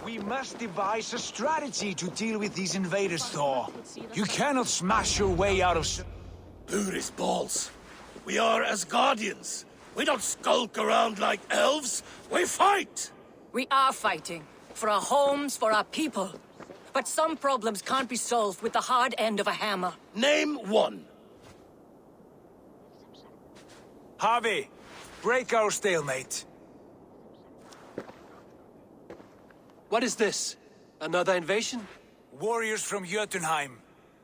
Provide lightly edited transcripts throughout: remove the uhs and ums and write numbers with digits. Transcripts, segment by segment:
We must devise a strategy to deal with these invaders, Thor. You cannot smash your way out of... Buris balls. We are Asgardians. We don't skulk around like elves. We fight! We are fighting. For our homes, for our people. But some problems can't be solved with the hard end of a hammer. Name one. Harvey, break our stalemate. What is this? Another invasion? Warriors from Jotunheim.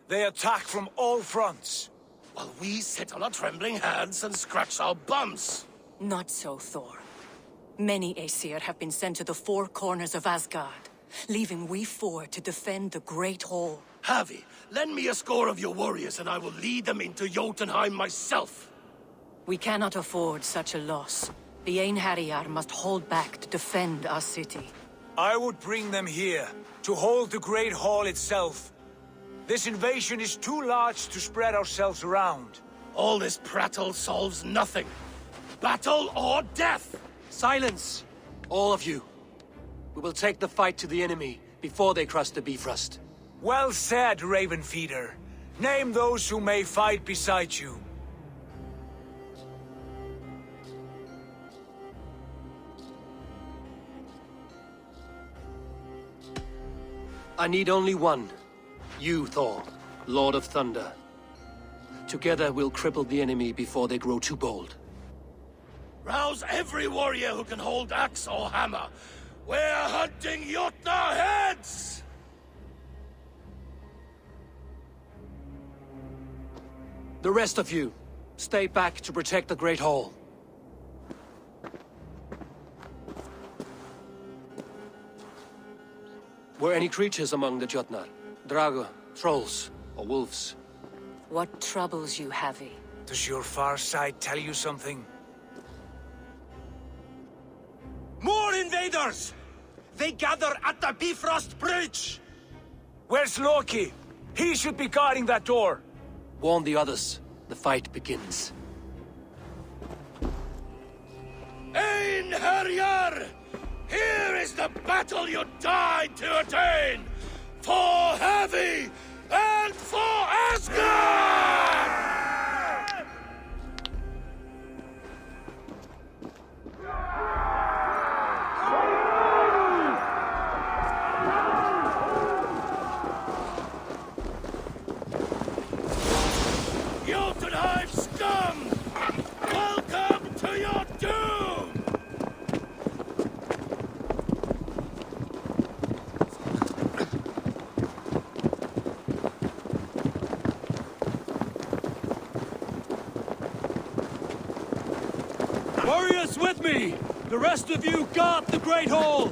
They attack from all fronts. While we sit on our trembling hands and scratch our bums. Not so, Thor. Many Aesir have been sent to the four corners of Asgard, leaving we four to defend the Great Hall. Havi, lend me a score of your warriors and I will lead them into Jotunheim myself. We cannot afford such a loss. The Einherjar must hold back to defend our city. I would bring them here, to hold the Great Hall itself. This invasion is too large to spread ourselves around. All this prattle solves nothing. Battle or death! Silence! All of you. We will take the fight to the enemy before they cross the Bifrost. Well said, Ravenfeeder. Name those who may fight beside you. I need only one. You, Thor, Lord of Thunder. Together we'll cripple the enemy before they grow too bold. Rouse every warrior who can hold axe or hammer. We're hunting Jotnar heads! The rest of you, stay back to protect the Great Hall. Were any creatures among the Jotnar? Drago, trolls, or wolves? What troubles you, Havi? Does your far side tell you something? More invaders! They gather at the Bifrost Bridge! Where's Loki? He should be guarding that door. Warn the others. The fight begins. Einherjar! Here is the battle you died to attain! For Havi and for Asgard! Jotunheim scum! Welcome to your doom! Warriors with me! The rest of you guard the Great Hall!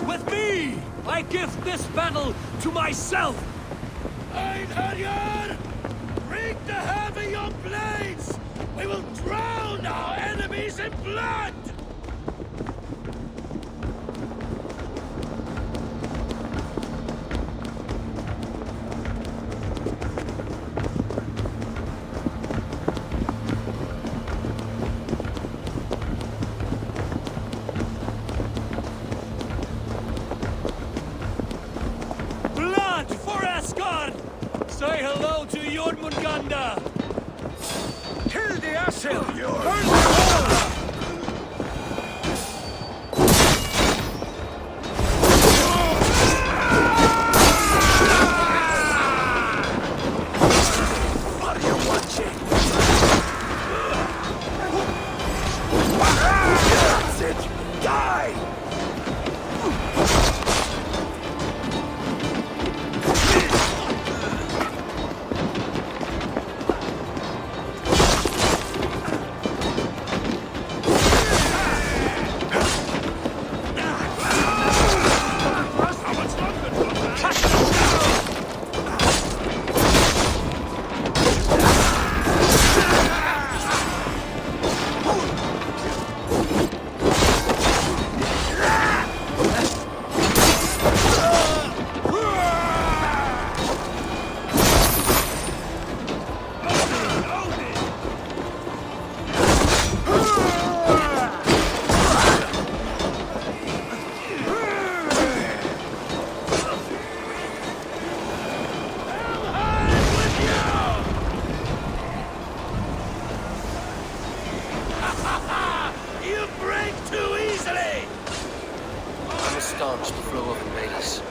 With me! I give this battle to myself! Einherjar! Bring the heavy your blades! We will drown our enemies in blood! Blood for Asgard! Say hello to Jormungandr! Kill the acid! Burn the hole! What are you watching? That's it! Die! You break too easily! I must staunch the flow of invaders.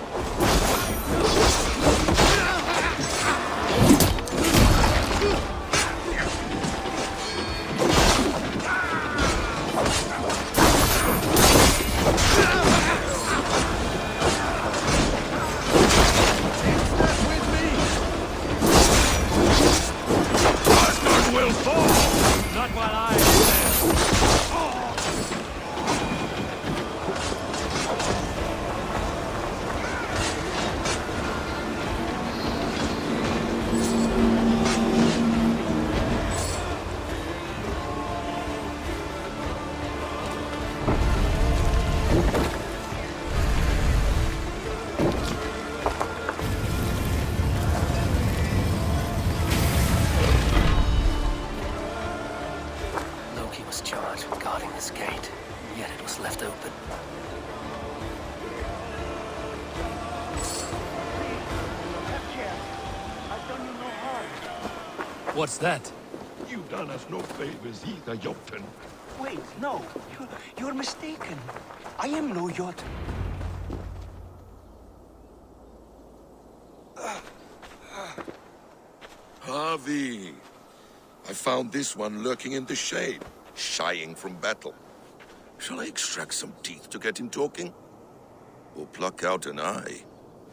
Asgard will fall! Not while I am there. Loki was charged with guarding this gate, yet it was left open. What's that? You've done us no favors either, Jotun. Wait, no. You're mistaken. I am no Jotun. Harvey! I found this one lurking in the shade, shying from battle. Shall I extract some teeth to get him talking? Or pluck out an eye?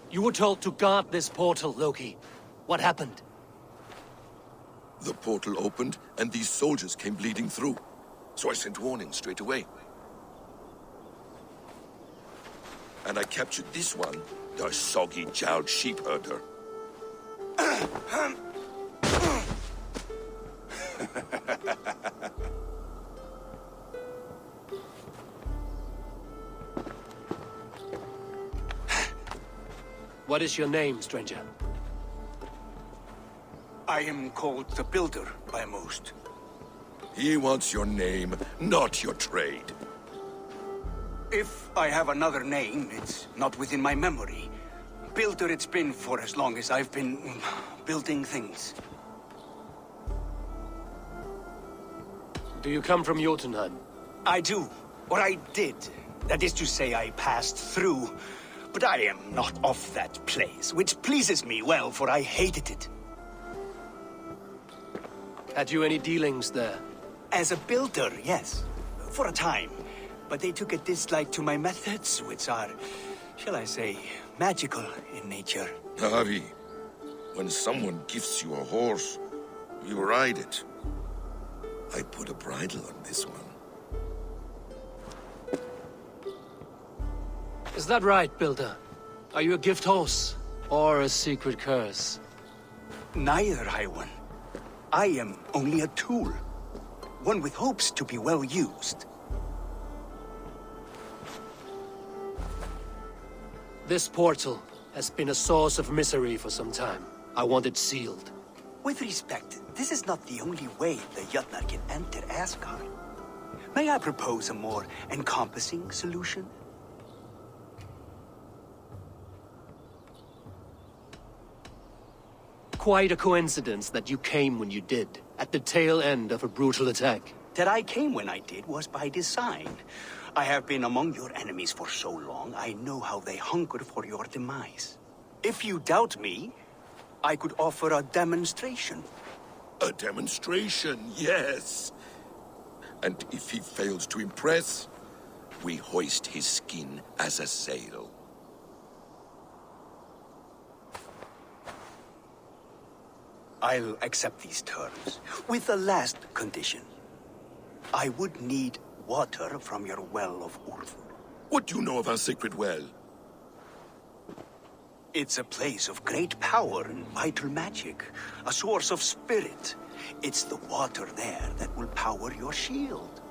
You were told to guard this portal, Loki. What happened? The portal opened, and these soldiers came bleeding through. So I sent warning straight away. And I captured this one, the soggy-jowled sheep herder. What is your name, stranger? I am called the Builder by most. He wants your name, not your trade. If I have another name, it's not within my memory. Builder it's been for as long as I've been building things. Do you come from Jotunheim? I do. Or I did. That is to say, I passed through. But I am not of that place, which pleases me well, for I hated it. Had you any dealings there? As a builder, yes. for a time. But they took a dislike to my methods, which are, shall I say, magical in nature. Harvey, when someone gifts you a horse, you ride it. I put a bridle on this one. Is that right, Builder? Are you a gift horse? Or a secret curse? Neither, High One. I am only a tool. One with hopes to be well used. This portal has been a source of misery for some time. I want it sealed. With respect, this is not the only way the Jötnar can enter Asgard. May I propose a more encompassing solution? Quite a coincidence that you came when you did, at the tail end of a brutal attack. That I came when I did was by design. I have been among your enemies for so long, I know how they hunger for your demise. If you doubt me, I could offer a demonstration. A demonstration, yes. And if he fails to impress, we hoist his skin as a sail. I'll accept these terms, with a last condition. I would need water from your well of Urthur. What do you know of our sacred well? It's a place of great power and vital magic, a source of spirit. It's the water there that will power your shield.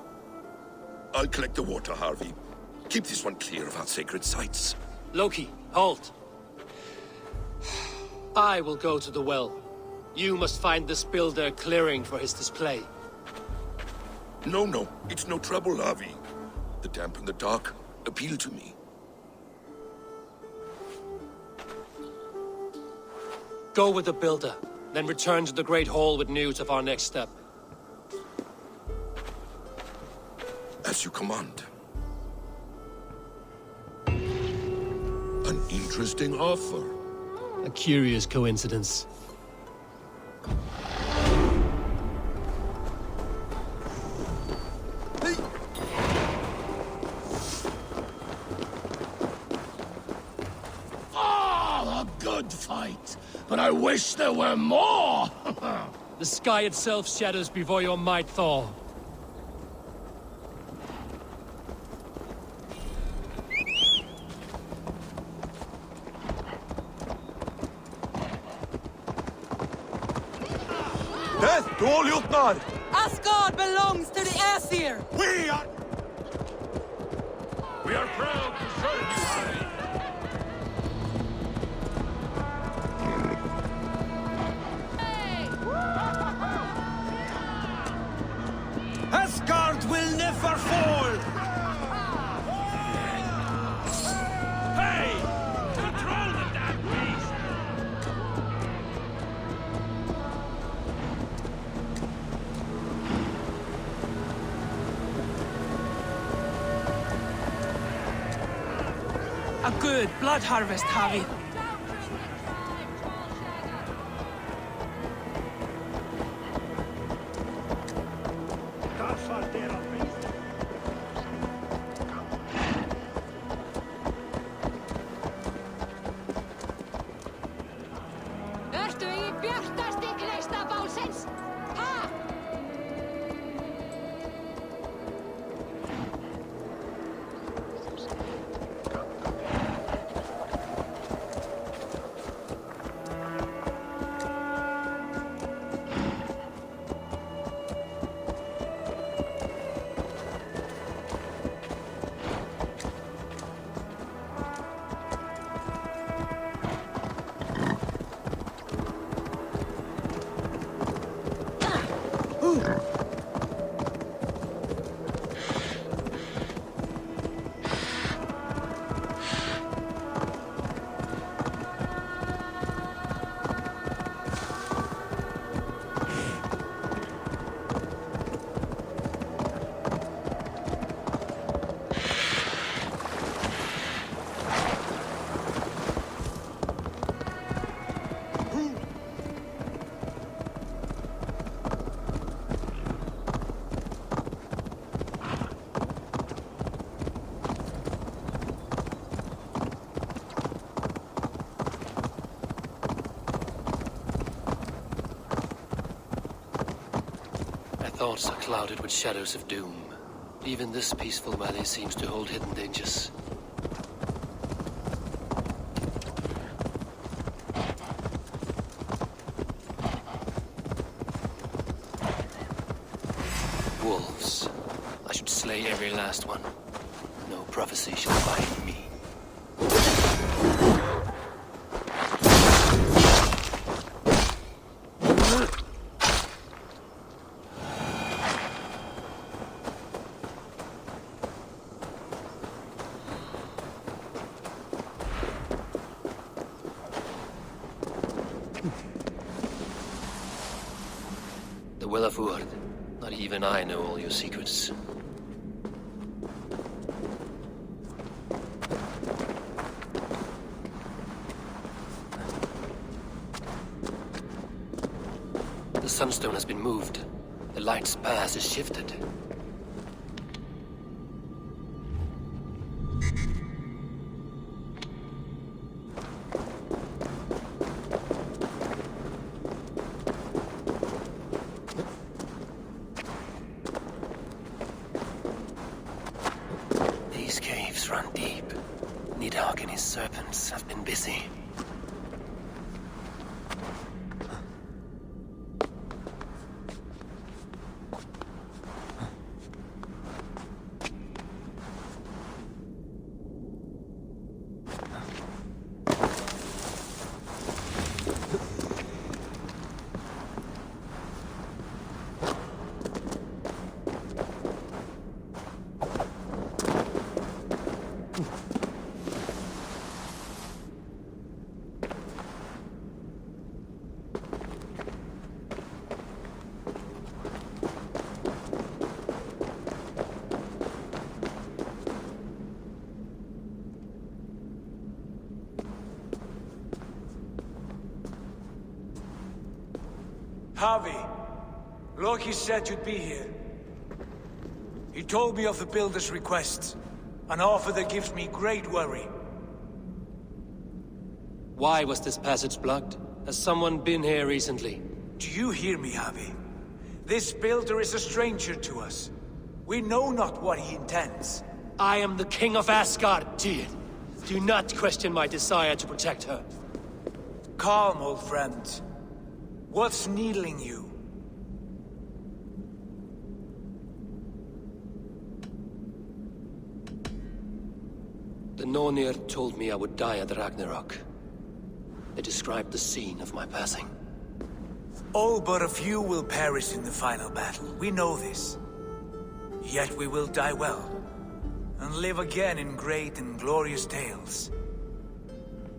I'll collect the water, Harvey. Keep this one clear of our sacred sites. Loki, halt! I will go to the well. You must find this builder clearing for his display. No, it's no trouble, Harvey. The damp and the dark appeal to me. Go with the builder, then return to the Great Hall with news of our next step. As you command. An interesting offer. A curious coincidence. A good fight, but I wish there were more! The sky itself shatters before your might, Thor. Death to all Jötnar! Asgard belongs to the Aesir! We are proud to serve you, Harry! Asgard will never fall! Hey! Control the damn beast! A good blood harvest, Harvey. Ertu í bjartasti gleista bálsins? Ha? thoughts are clouded with shadows of doom. Even this peaceful valley seems to hold hidden dangers. Wolves. I should slay every last one. No prophecy shall bind me. The Well of Urd. Not even I know all your secrets. The sunstone has been moved. The light's path is shifted. These caves run deep. Nidhogg and his serpents have been busy. Harvey, Loki said you'd be here. He told me of the Builder's requests, an offer that gives me great worry. Why was this passage blocked? Has someone been here recently? Do you hear me, Harvey? This Builder is a stranger to us. We know not what he intends. I am the King of Asgard, Tyr. Do not question my desire to protect her. Calm, old friend. What's needling you? The Nornir told me I would die at Ragnarok. They described the scene of my passing. All but a few will perish in the final battle. We know this. Yet we will die well, and live again in great and glorious tales.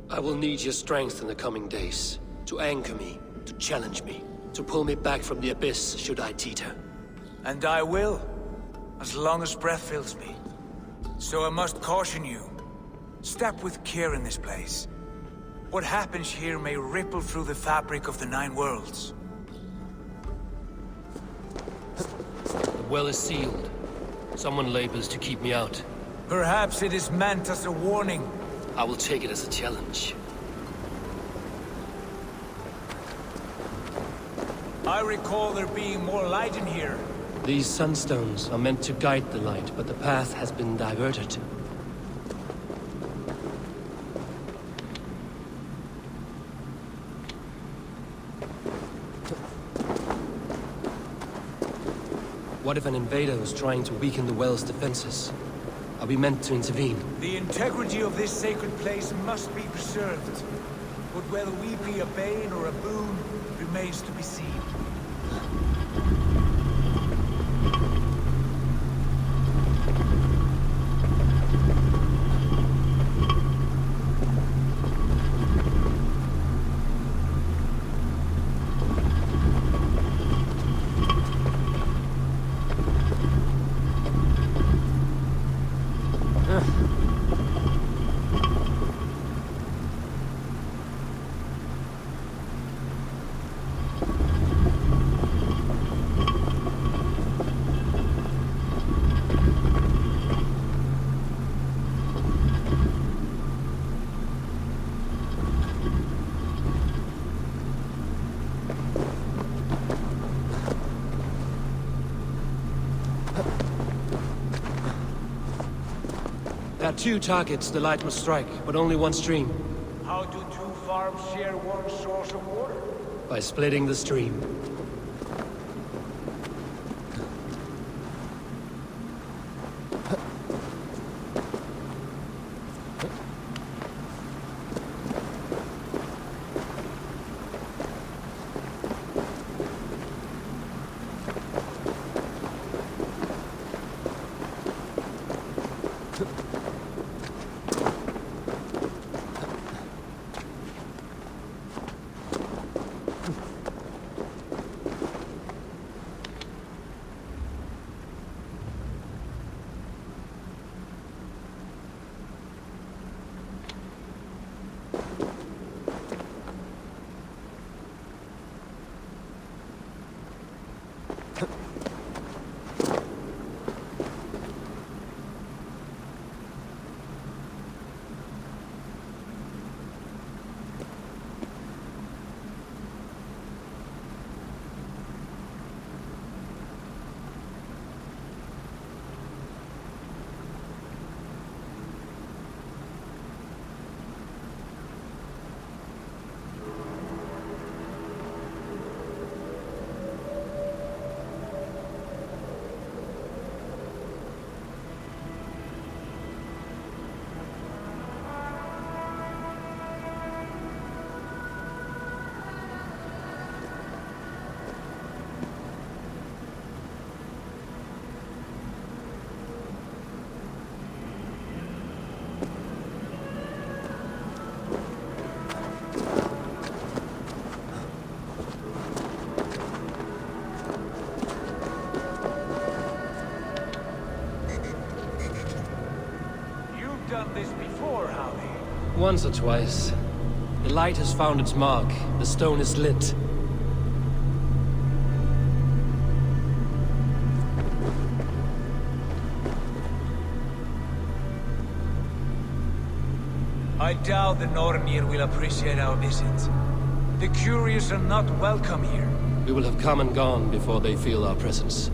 I will need your strength in the coming days, to anchor me, to challenge me, to pull me back from the abyss should I teeter. And I will, as long as breath fills me. So I must caution you. Step with care in this place. What happens here may ripple through the fabric of the Nine Worlds. The well is sealed. Someone labors to keep me out. Perhaps it is meant as a warning. I will take it as a challenge. I recall there being more light in here. These sunstones are meant to guide the light, but the path has been diverted. What if an invader was trying to weaken the well's defenses? Are we meant to intervene? The integrity of this sacred place must be preserved. But whether we be a bane or a boon remains to be seen. are two targets the light must strike, but only one stream. How do two farms share one source of water? By splitting the stream. Done this before, Howie? Once or twice. The light has found its mark. The stone is lit. I doubt the Nornir will appreciate our visit. The curious are not welcome here. We will have come and gone before they feel our presence.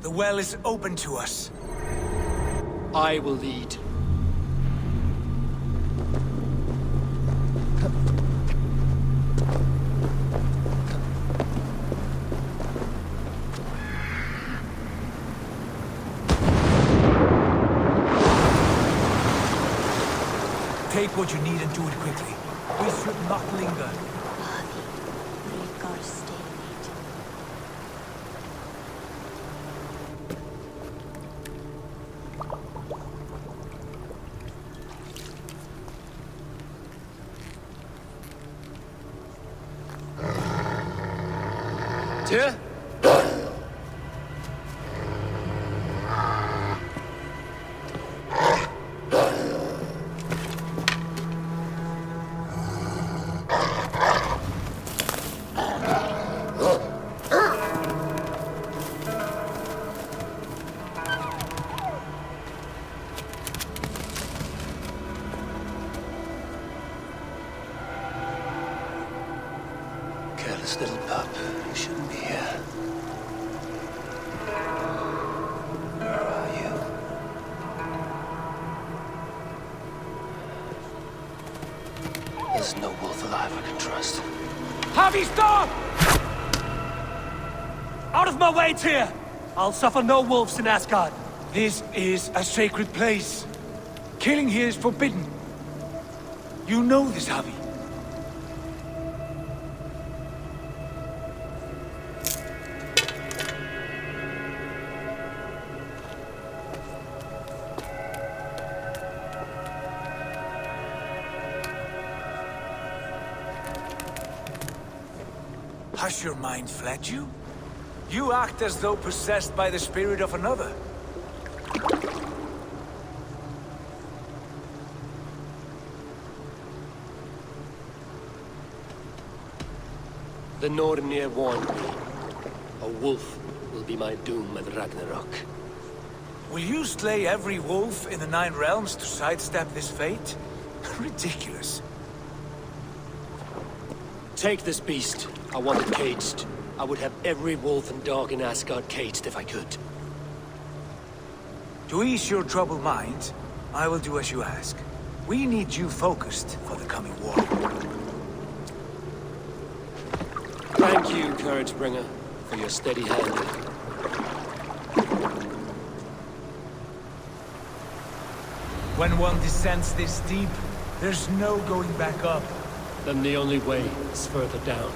The well is open to us. I will lead. Take what you need and do it quickly. We should not linger. Tyr? Careless little pup. You shouldn't be here. Where are you? There's no wolf alive I can trust. Havi, stop! Out of my way, Tyr! I'll suffer no wolves in Asgard. This is a sacred place. Killing here is forbidden. You know this, Havi. Has your mind fled you? You act as though possessed by the spirit of another. The Nornir warned me. A wolf will be my doom at Ragnarok. Will you slay every wolf in the Nine Realms to sidestep this fate? Ridiculous. Take this beast. I want it caged. I would have every wolf and dog in Asgard caged if I could. To ease your troubled mind, I will do as you ask. We need you focused for the coming war. Thank you, Couragebringer, for your steady hand. When one descends this deep, there's no going back up. Then the only way is further down.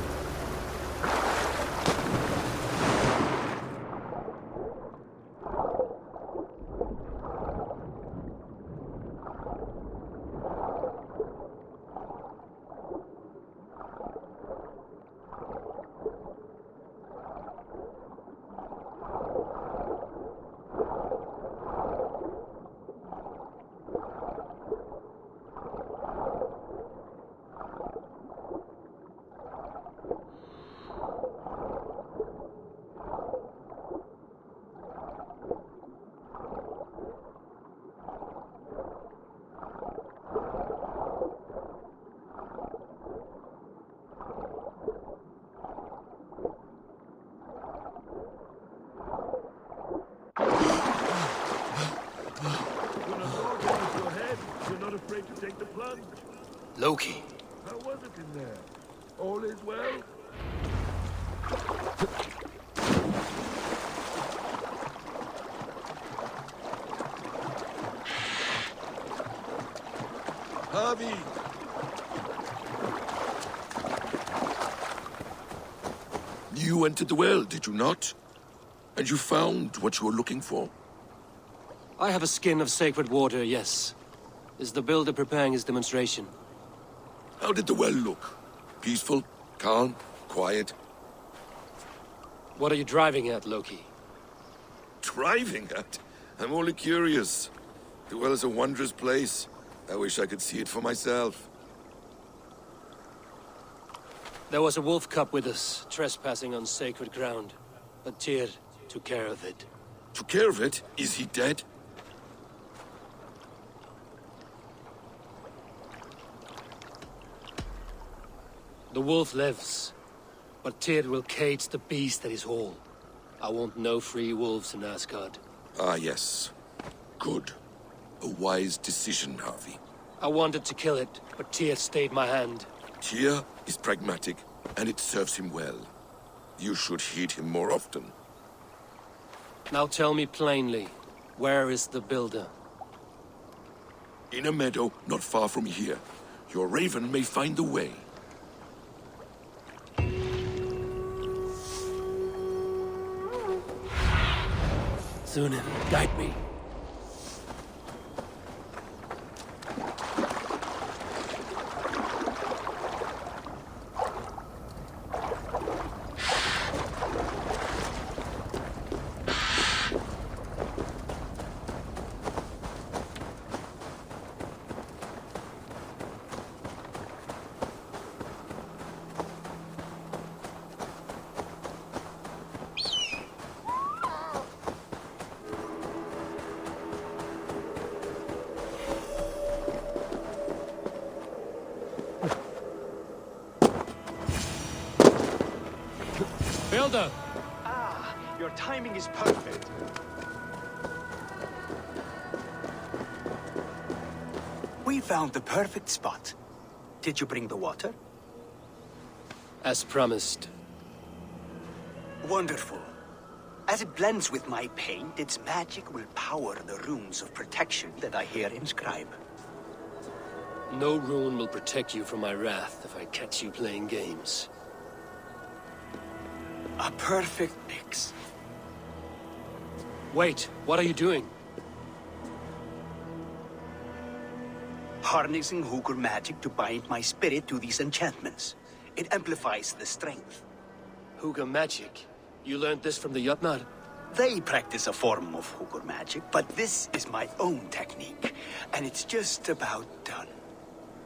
Loki. How was it in there? All is well? Harvey! You entered the well, did you not? And you found what you were looking for? I have a skin of sacred water, yes. Is the builder preparing his demonstration? How did the well look? Peaceful? Calm? Quiet? What are you driving at, Loki? Driving at? I'm only curious. The well is a wondrous place. I wish I could see it for myself. There was a wolf cub with us, trespassing on sacred ground. But Tyr took care of it. Took care of it? Is he dead? The wolf lives, but Tyr will cage the beast at his hall. I want no free wolves in Asgard. Ah, yes. Good. A wise decision, Harvey. I wanted to kill it, but Tyr stayed my hand. Tyr is pragmatic, and it serves him well. You should heed him more often. Now tell me plainly, where is the builder? In a meadow not far from here. Your raven may find the way. Sunan, guide me. Builder! Ah, your timing is perfect. We found the perfect spot. Did you bring the water? As promised. Wonderful. As it blends with my paint, its magic will power the runes of protection that I hear inscribe. No rune will protect you from my wrath if I catch you playing games. A perfect mix. Wait, what are you doing? Harnessing Hooker magic to bind my spirit to these enchantments. It amplifies the strength. Hooker magic? You learned this from the Jotnar? They practice a form of Hooker magic, but this is my own technique, and it's just about done.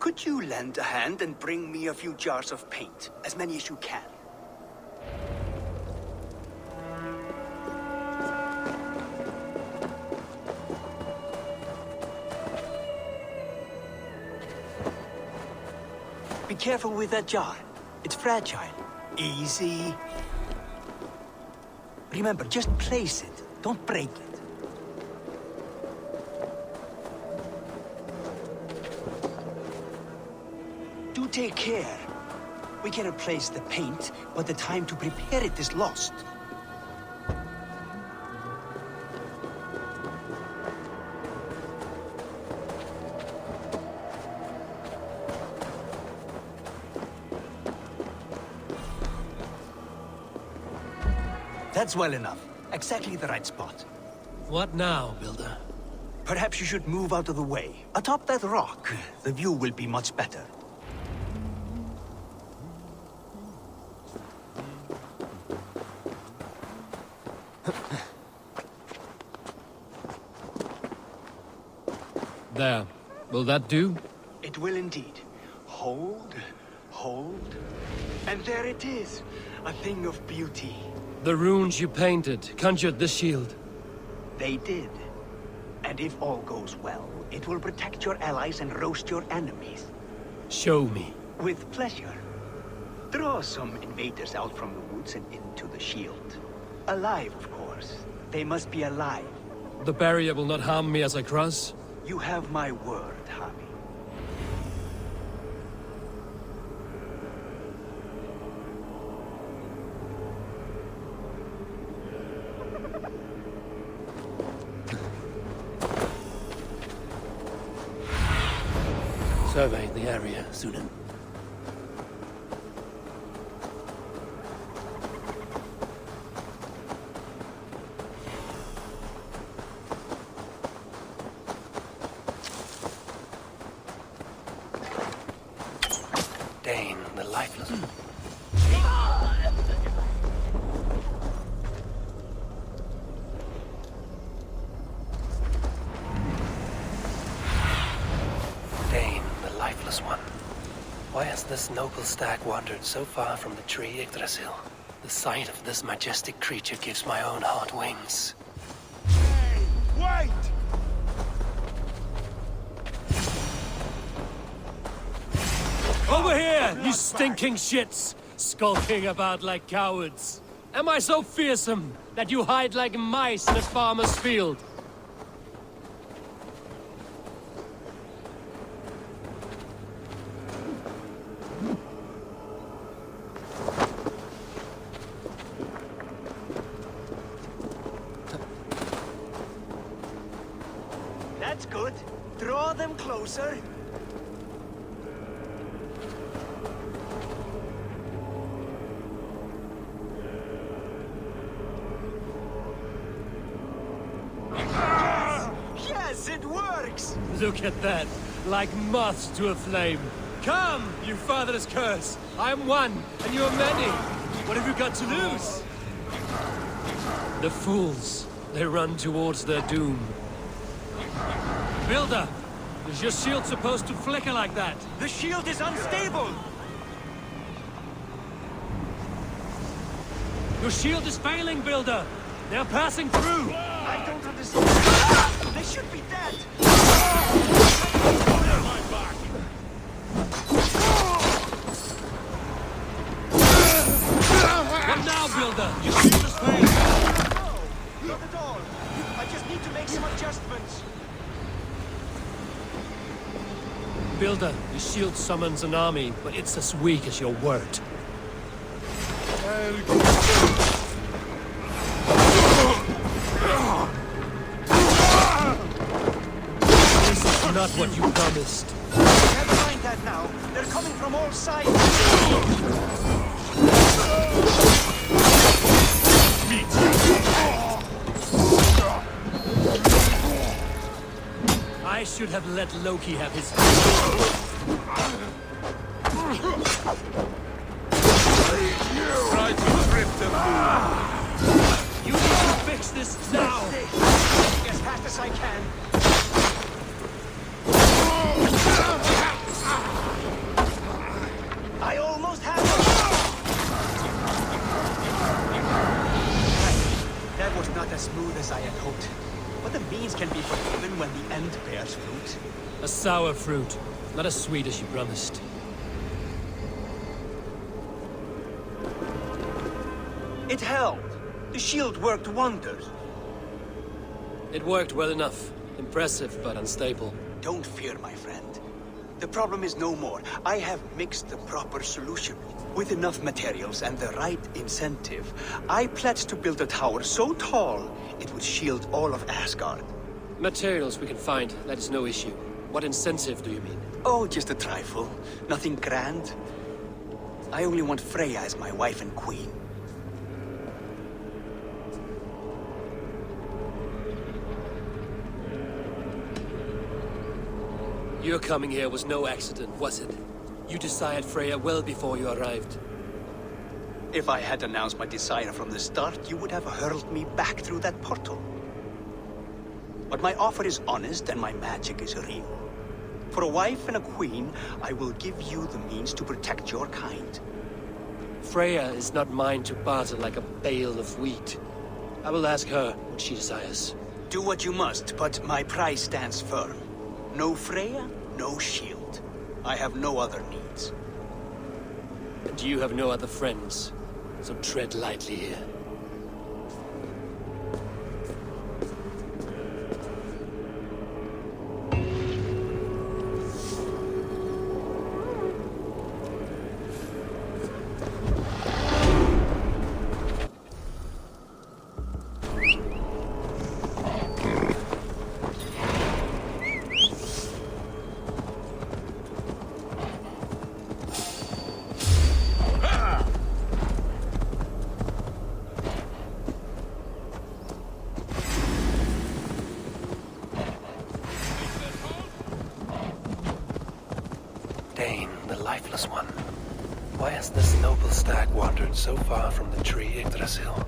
Could you lend a hand and bring me a few jars of paint? As many as you can. Be careful with that jar. It's fragile. Easy. Remember, just place it. Don't break it. Do take care. We can replace the paint, but the time to prepare it is lost. That's well enough. Exactly the right spot. What now, Builder? Perhaps you should move out of the way. Atop that rock, the view will be much better. There. Will that do? It will indeed. Hold, hold, and there it is. A thing of beauty. The runes you painted conjured the shield. They did. And if all goes well, it will protect your allies and roast your enemies. Show me. With pleasure. Draw some invaders out from the woods and into the shield. Alive, of course. They must be alive. The barrier will not harm me as I cross? You have my word, Javi. Survey the area, Sunan. Dane, the lifeless. Dane, the lifeless one. Why has this noble stag wandered so far from the tree Yggdrasil? The sight of this majestic creature gives my own heart wings. Hey, wait! Over here, you stinking shits! Skulking about like cowards. Am I so fearsome that you hide like mice in a farmer's field? That's good. Draw them closer. Yes, it works! Look at that! Like moths to a flame. Come, you fatherless curse! I'm one, and you are many! What have you got to lose? The fools. They run towards their doom. Builder! Is your shield supposed to flicker like that? The shield is unstable! Your shield is failing, Builder! They're passing through! I don't understand. They should be dead! What now, Builder? Your shield is failing! No, not at all. I just need to make some adjustments. Builder, your shield summons an army, but it's as weak as your word. This is not what you promised. Never mind that now. They're coming from all sides. I should have let Loki have his... Try to rip them loose. You need to fix this now! As fast as I can. I almost have it. That was not as smooth as I had hoped. But the means can be forgiven when the end bears fruit. A sour fruit, not as sweet as you promised. It held. The shield worked wonders. It worked well enough. Impressive, but unstable. Don't fear, my friend. The problem is no more. I have mixed the proper solution. With enough materials and the right incentive, I pledged to build a tower so tall it would shield all of Asgard. Materials we can find, that is no issue. What incentive do you mean? Oh, just a trifle. Nothing grand. I only want Freya as my wife and queen. Your coming here was no accident, was it? You desired Freya well before you arrived. If I had announced my desire from the start, you would have hurled me back through that portal. But my offer is honest and my magic is real. For a wife and a queen, I will give you the means to protect your kind. Freya is not mine to barter like a bale of wheat. I will ask her what she desires. Do what you must, but my price stands firm. No Freya, no shield. I have no other needs. And you have no other friends, so tread lightly here. The lifeless one. Why has this noble stag wandered so far from the tree Yggdrasil?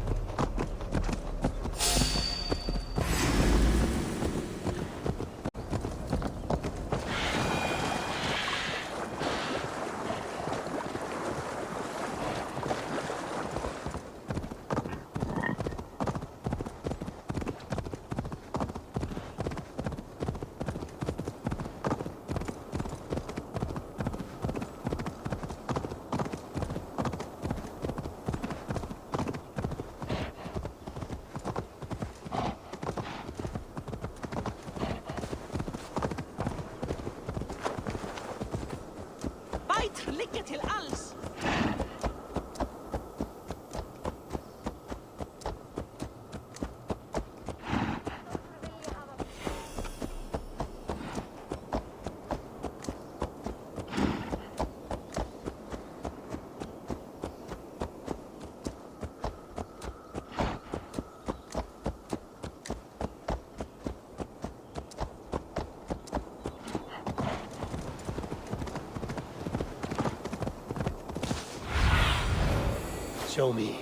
Show me.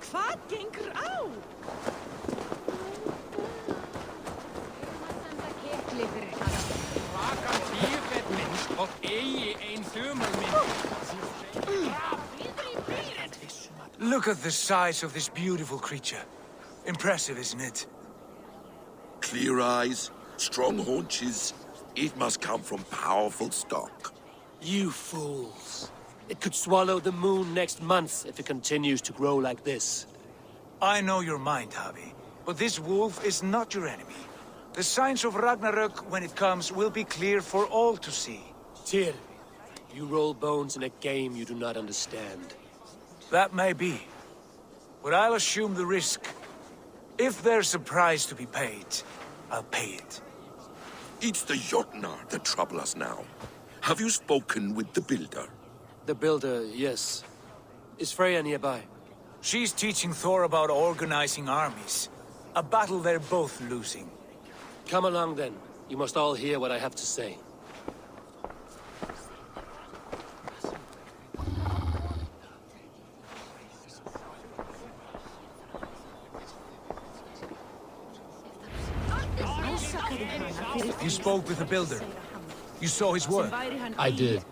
Hvað gengur á? Look at the size of this beautiful creature. Impressive, isn't it? Clear eyes, strong haunches. It must come from powerful stock. You fools. It could swallow the moon next month if it continues to grow like this. I know your mind, Javi, but this wolf is not your enemy. The signs of Ragnarök, when it comes, will be clear for all to see. Tyr, you roll bones in a game you do not understand. That may be, but I'll assume the risk. If there's a price to be paid, I'll pay it. It's the Jotnar that trouble us now. Have you spoken with the builder? The builder, yes. Is Freya nearby? She's teaching Thor about organizing armies. A battle they're both losing. Come along then. You must all hear what I have to say. You spoke with the builder. You saw his work. I did.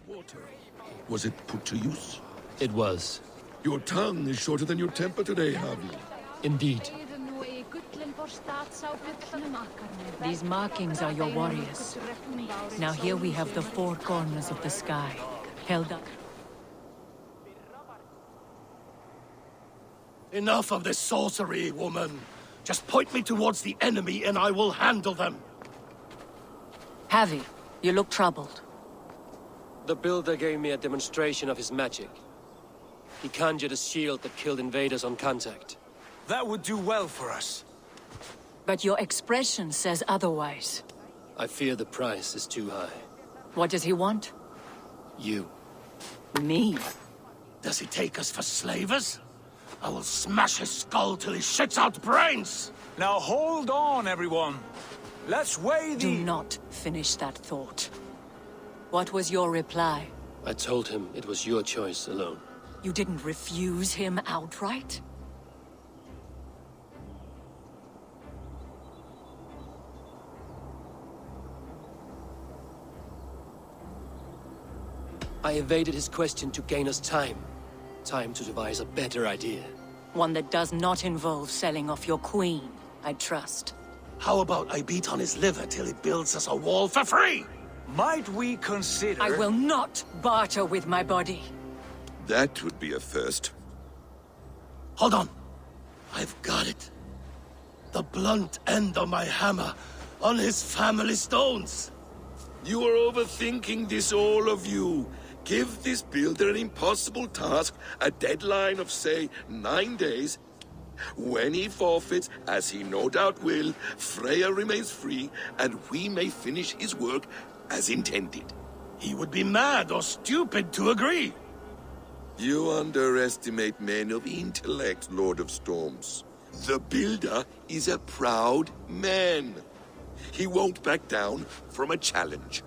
Water. Was it put to use? It was. Your tongue is shorter than your temper today, Javi. Indeed. These markings are your warriors. Now here we have the four corners of the sky, held up. Enough of this sorcery, woman. Just point me towards the enemy and I will handle them. Javi, you look troubled. The builder gave me a demonstration of his magic. He conjured a shield that killed invaders on contact. That would do well for us. But your expression says otherwise. I fear the price is too high. What does he want? You. Me? Does he take us for slavers? I will smash his skull till he shits out brains! Now hold on, everyone. Let's weigh the... Do not finish that thought. What was your reply? I told him it was your choice alone. You didn't refuse him outright? I evaded his question to gain us time. Time to devise a better idea. One that does not involve selling off your queen, I trust. How about I beat on his liver till he builds us a wall for free? Might we consider... I will not barter with my body. That would be a first. Hold on. I've got it. The blunt end of my hammer on his family stones. You are overthinking this, all of you. Give this builder an impossible task, a deadline of, say, 9 days. When he forfeits, as he no doubt will, Freya remains free, and we may finish his work as intended. He would be mad or stupid to agree. You underestimate men of intellect, Lord of Storms. The builder is a proud man. He won't back down from a challenge.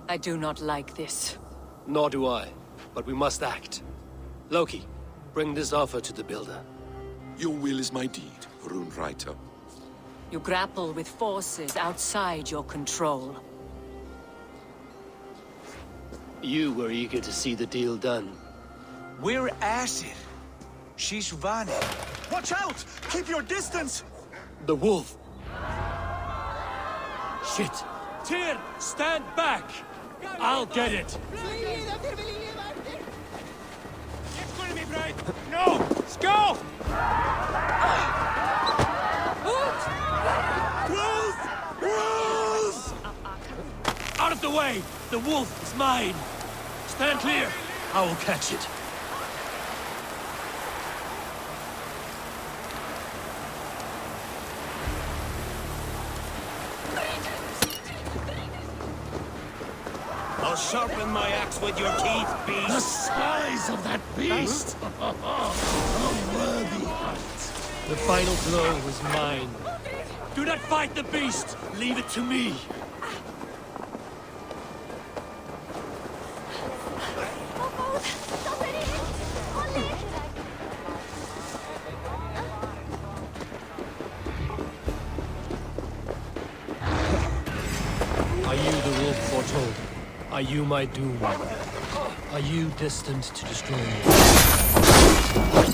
I do not like this. Nor do I, but we must act. Loki, bring this offer to the builder. Your will is my deed, Runewriter. You grapple with forces outside your control. You were eager to see the deal done. We're Acid. She's Vani. Watch out! Keep your distance! The wolf! Shit! Tyr, stand back! I'll get it! No! Let's go! Wolf! Wolf! Out of the way! The wolf is mine! Stand clear! I will catch it. I'll sharpen my axe with your teeth, The beast! size of that beast! A worthy hunt. The final blow was mine. Do not fight the beast! Leave it to me! Are you the wolf foretold? Are you my doom? Are you destined to destroy me?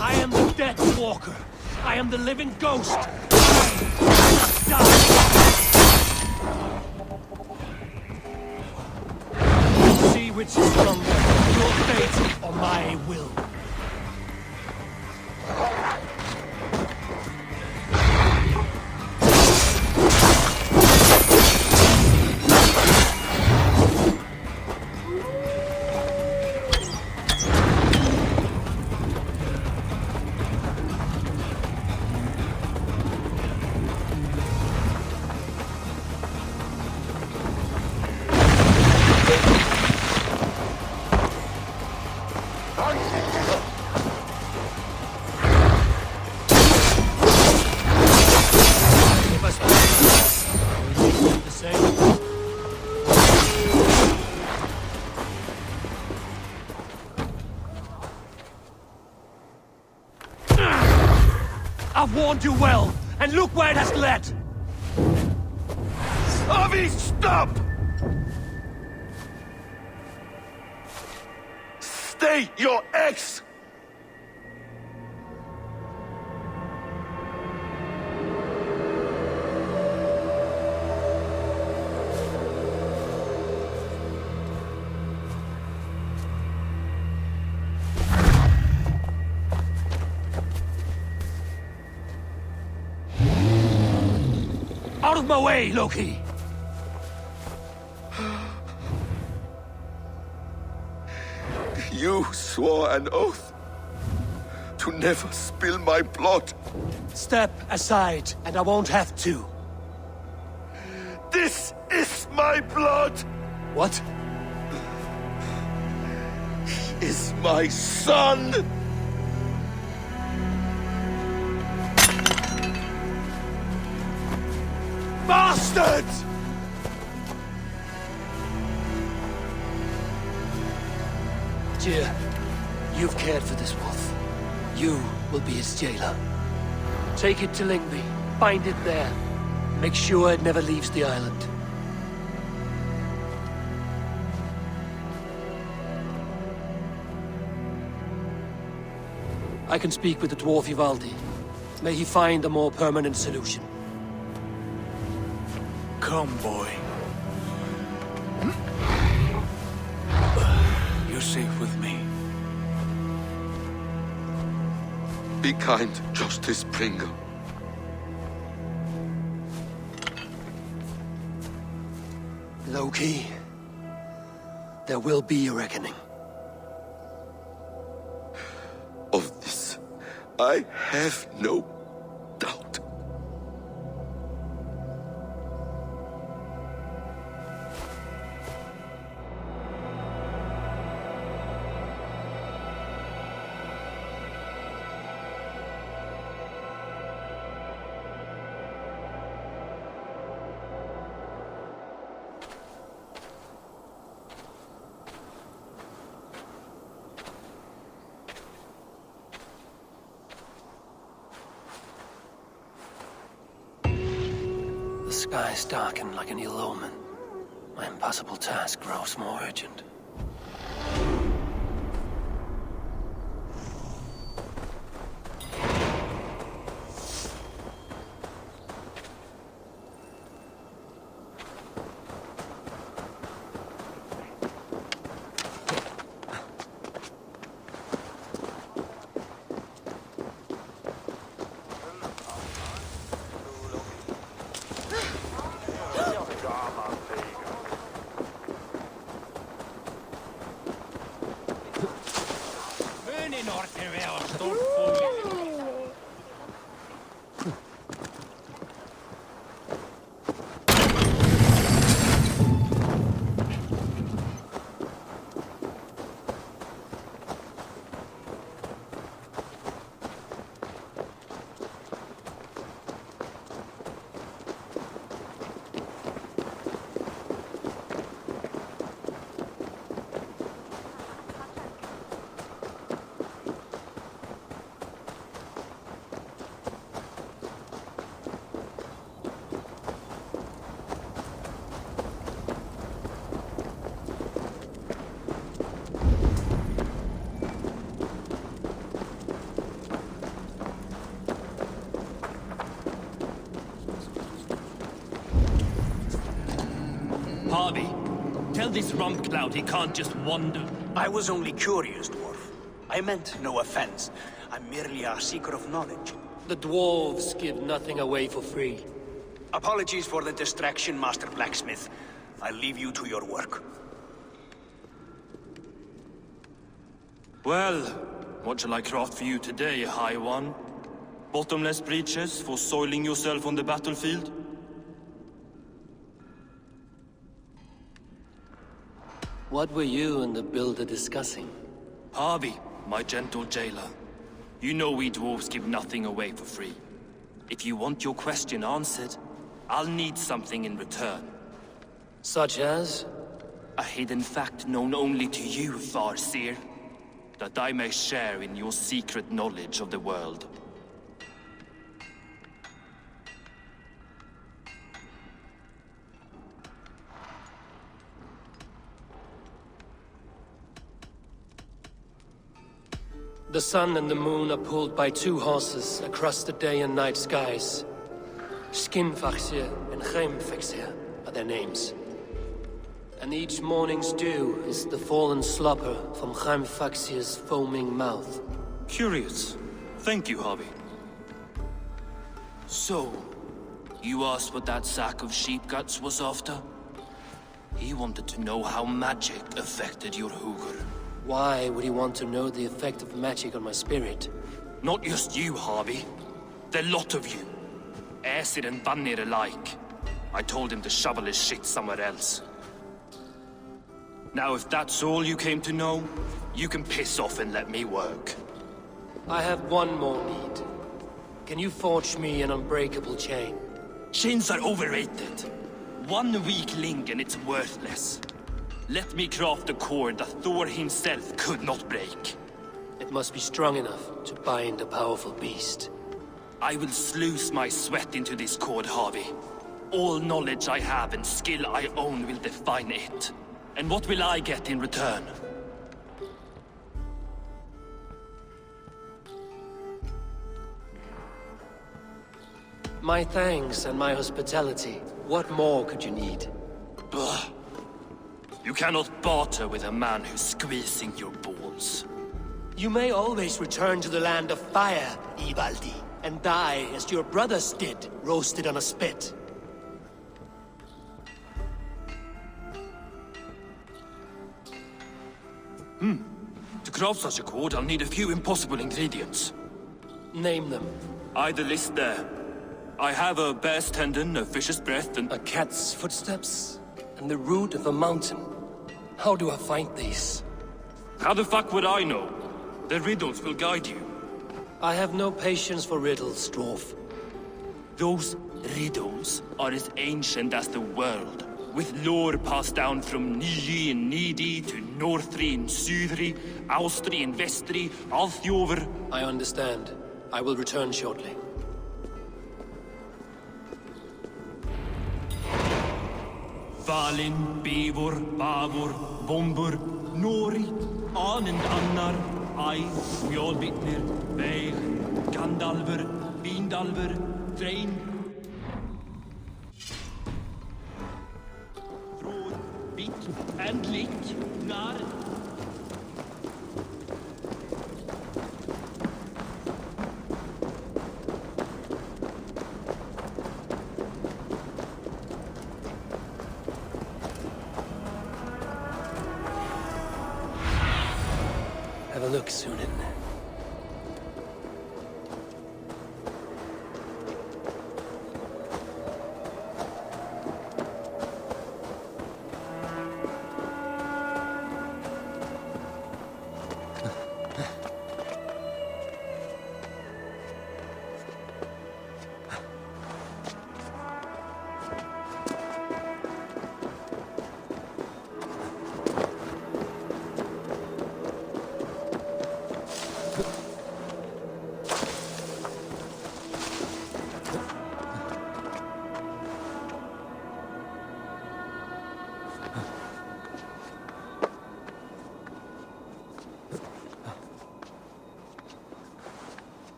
I am the Death Walker! I am the living ghost! Die! See which is stronger, your fate or my will. I've warned you well, and look where it has led! Avi, stop! Stay your ex! Out of my way, Loki! You swore an oath to never spill my blood. Step aside, and I won't have to. This is my blood! What? He is my son! Bastards! Tyr, you've cared for this wolf. You will be his jailer. Take it to Lingby. Bind it there. Make sure it never leaves the island. I can speak with the dwarf Ivaldi. May he find a more permanent solution. Come, boy. You're safe with me. Be kind, Justice Bringer. Loki, there will be a reckoning. Of this, I have no doubt. The skies darken like an ill omen. My impossible task grows more urgent. Harvey, tell this Rumpcloud he can't just wander. I was only curious, dwarf. I meant no offense. I'm merely a seeker of knowledge. The dwarves give nothing away for free. Apologies for the distraction, Master Blacksmith. I'll leave you to your work. Well, what shall I craft for you today, High One? Bottomless breeches for soiling yourself on the battlefield? What were you and the builder discussing? Harvey, my gentle jailer. You know we dwarves give nothing away for free. If you want your question answered, I'll need something in return. Such as? A hidden fact known only to you, Farseer. That I may share in your secret knowledge of the world. The sun and the moon are pulled by two horses across the day and night skies. Skinfaxir and Heimfaxir are their names. And each morning's dew is the fallen slobber from Heimfaxir's foaming mouth. Curious. Thank you, Harvey. So, You asked what that sack of sheep guts was after? He wanted to know how magic affected your hugr. Why would he want to know the effect of magic on my spirit? Not just you, Harvey. The lot of you. Aesir and Vanir alike. I told him to shovel his shit somewhere else. Now, if that's all you came to know, you can piss off and let me work. I have one more need. Can you forge me an unbreakable chain? Chains are overrated. One weak link and it's worthless. Let me craft a cord that Thor himself could not break. It must be strong enough to bind a powerful beast. I will sluice my sweat into this cord, Harvey. All knowledge I have and skill I own will define it. And what will I get in return? My thanks and my hospitality. What more could you need? Blah. You cannot barter with a man who's squeezing your balls. You may always return to the land of fire, Ivaldi, and die as your brothers did, roasted on a spit. To craft such a cord, I'll need a few impossible ingredients. Name them. The list there. I have a bear's tendon, a fish's breath, and A cat's footsteps, and the root of a mountain. How do I find these? how the fuck would I know? The riddles will guide you. I have no patience for riddles, dwarf. Those riddles are as ancient as the world, with lore passed down from Niji and Nidi to Northri and Sudri, Austri and Vestri, Althjover. I understand. I will return shortly. Valin, Beivor, Bavor, Bombur, Nori, Anand Annar, Ai, Mjolbitnir, Veig, Gandalfur, Vindalfur, Threin. Throd, Vit, and Lik, Nar. Have a look, Sunan.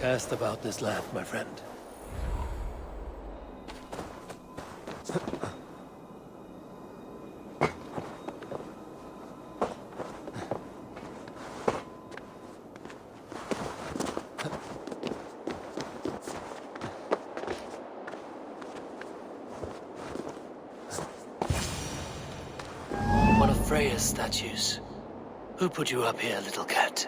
Cast about this land, my friend. One of Freya's statues. Who put you up here, little cat?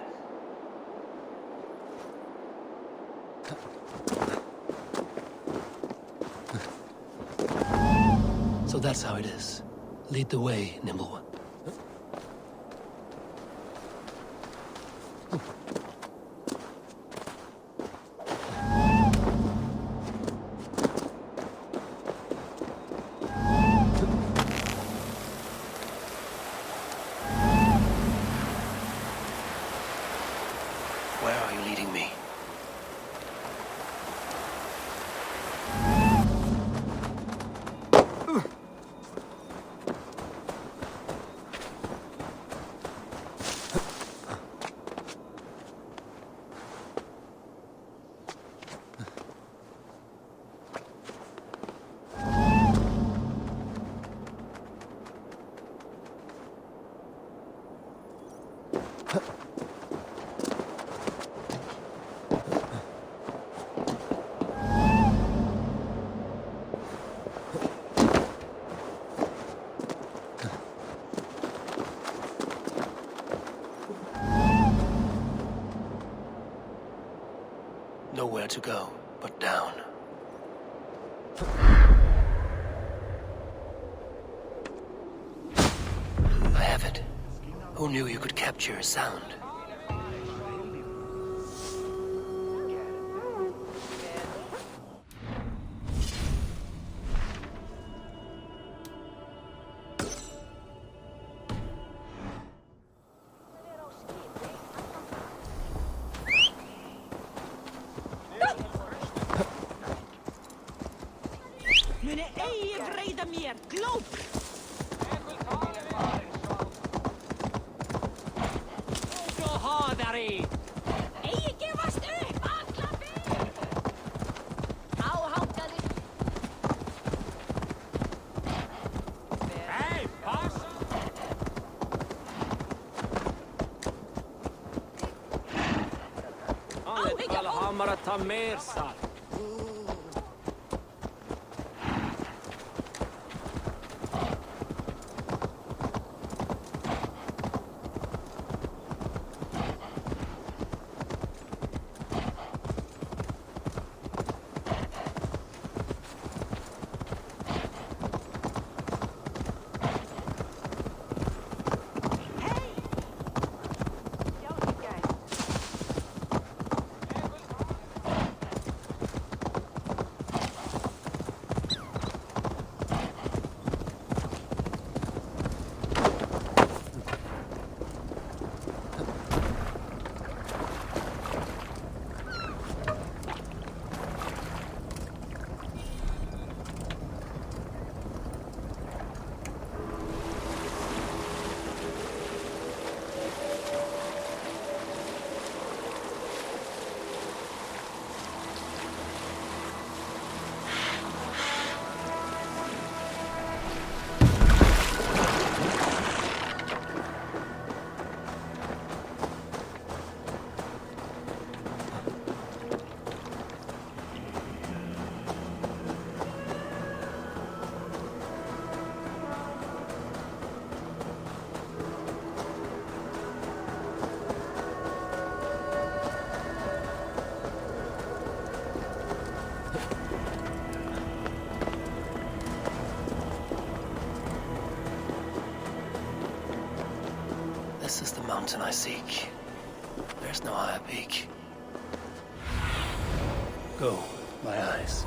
So that's how it is. Lead the way, nimble one. Where are you leading me? to go but down. I have it. Who knew you could capture a sound? Mune ei vreda mer, gloop! Go hard, Harry! Ei gefast upp, aklappi! Áháttari! Hey, pass! Valhalla ta mer salt. This is the mountain I seek. There's no higher peak. Go, my eyes.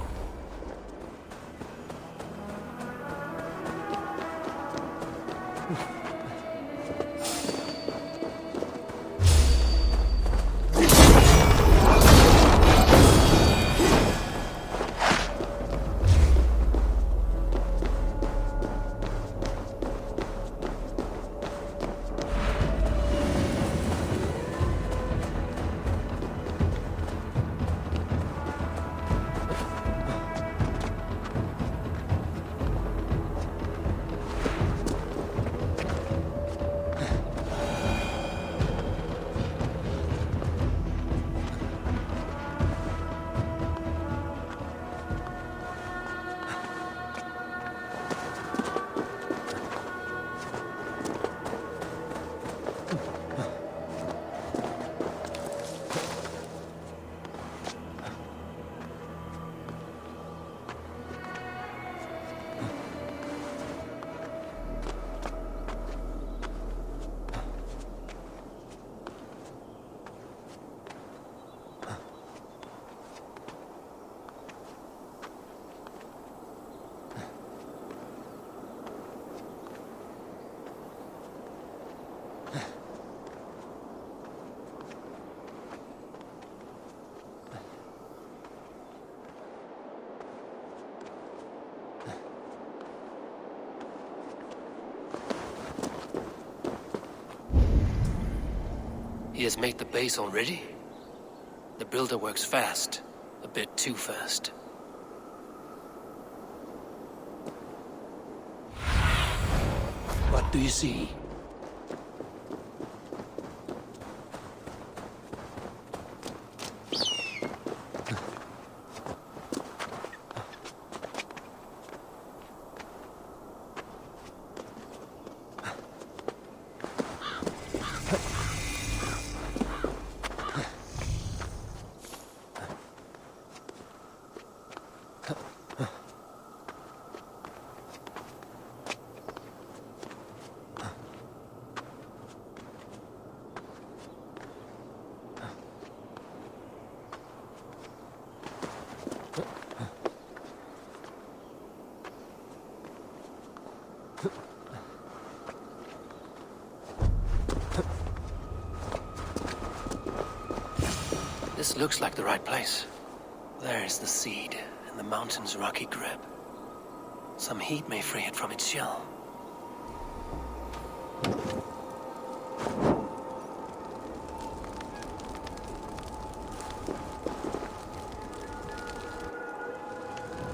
He has made the base already? The builder works fast. A bit too fast. What do you see? This looks like the right place. There's the seed in the mountain's rocky grip. Some heat may free it from its shell.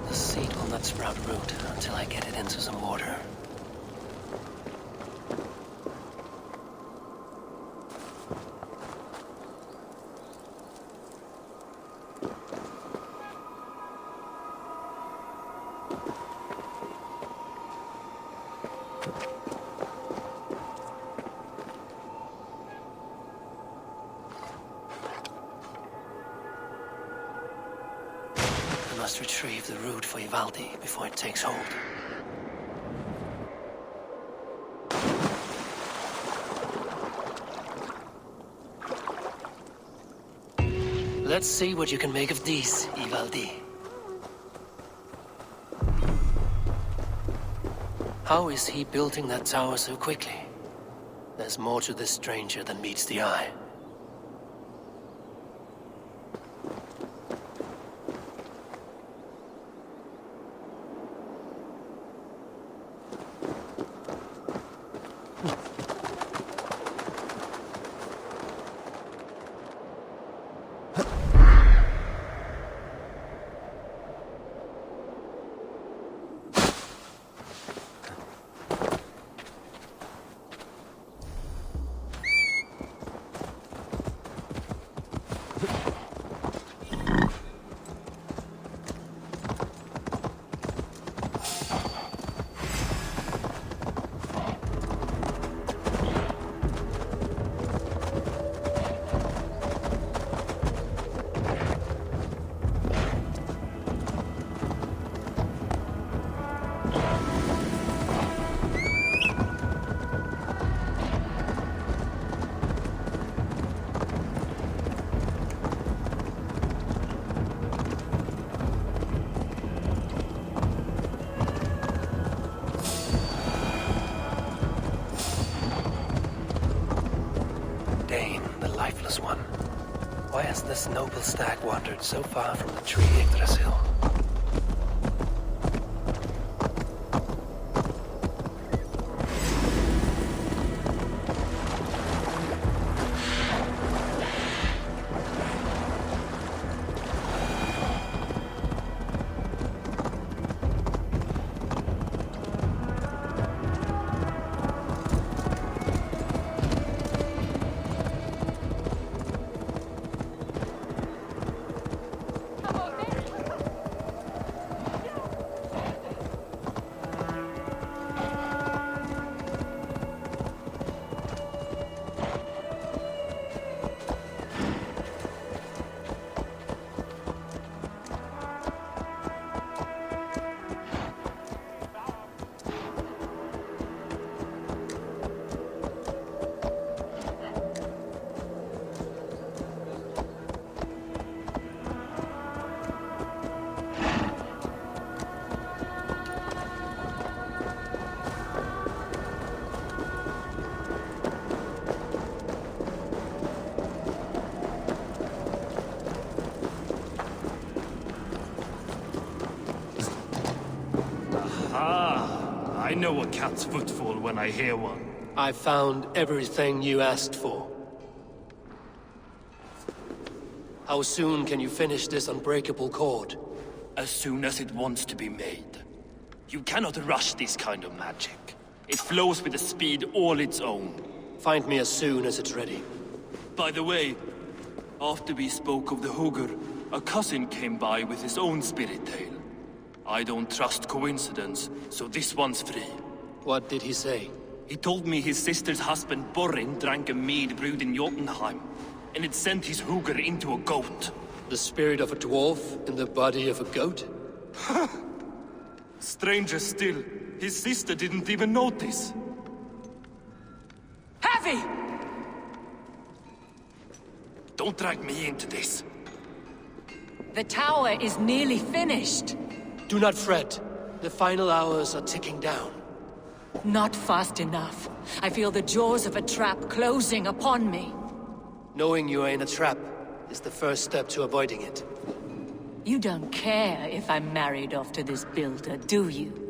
The seed will not sprout root until I get it into some water. I must retrieve the root for Ivaldi before it takes hold. Let's see what you can make of these, Ivaldi. How is he building that tower so quickly? There's more to this stranger than meets the eye. One. Why has this noble stag wandered so far from the tree Yggdrasil? I know a cat's footfall when I hear one. I found everything you asked for. How soon can you finish this unbreakable cord? As soon as it wants to be made. You cannot rush this kind of magic. It flows with a speed all its own. Find me as soon as it's ready. By the way, after we spoke of the Hugr, a cousin came by with his own spirit tale. I don't trust coincidence, so this one's free. What did he say? He told me his sister's husband Borin drank a mead brewed in Jotunheim, and it sent his Hugr into a goat. The spirit of a dwarf in the body of a goat? Stranger still, his sister didn't even notice. Heavy! Don't drag me into this. The tower is nearly finished. Do not fret. The final hours are ticking down. Not fast enough. I feel the jaws of a trap closing upon me. Knowing you ain't a trap, is the first step to avoiding it. You don't care if I'm married off to this builder, do you?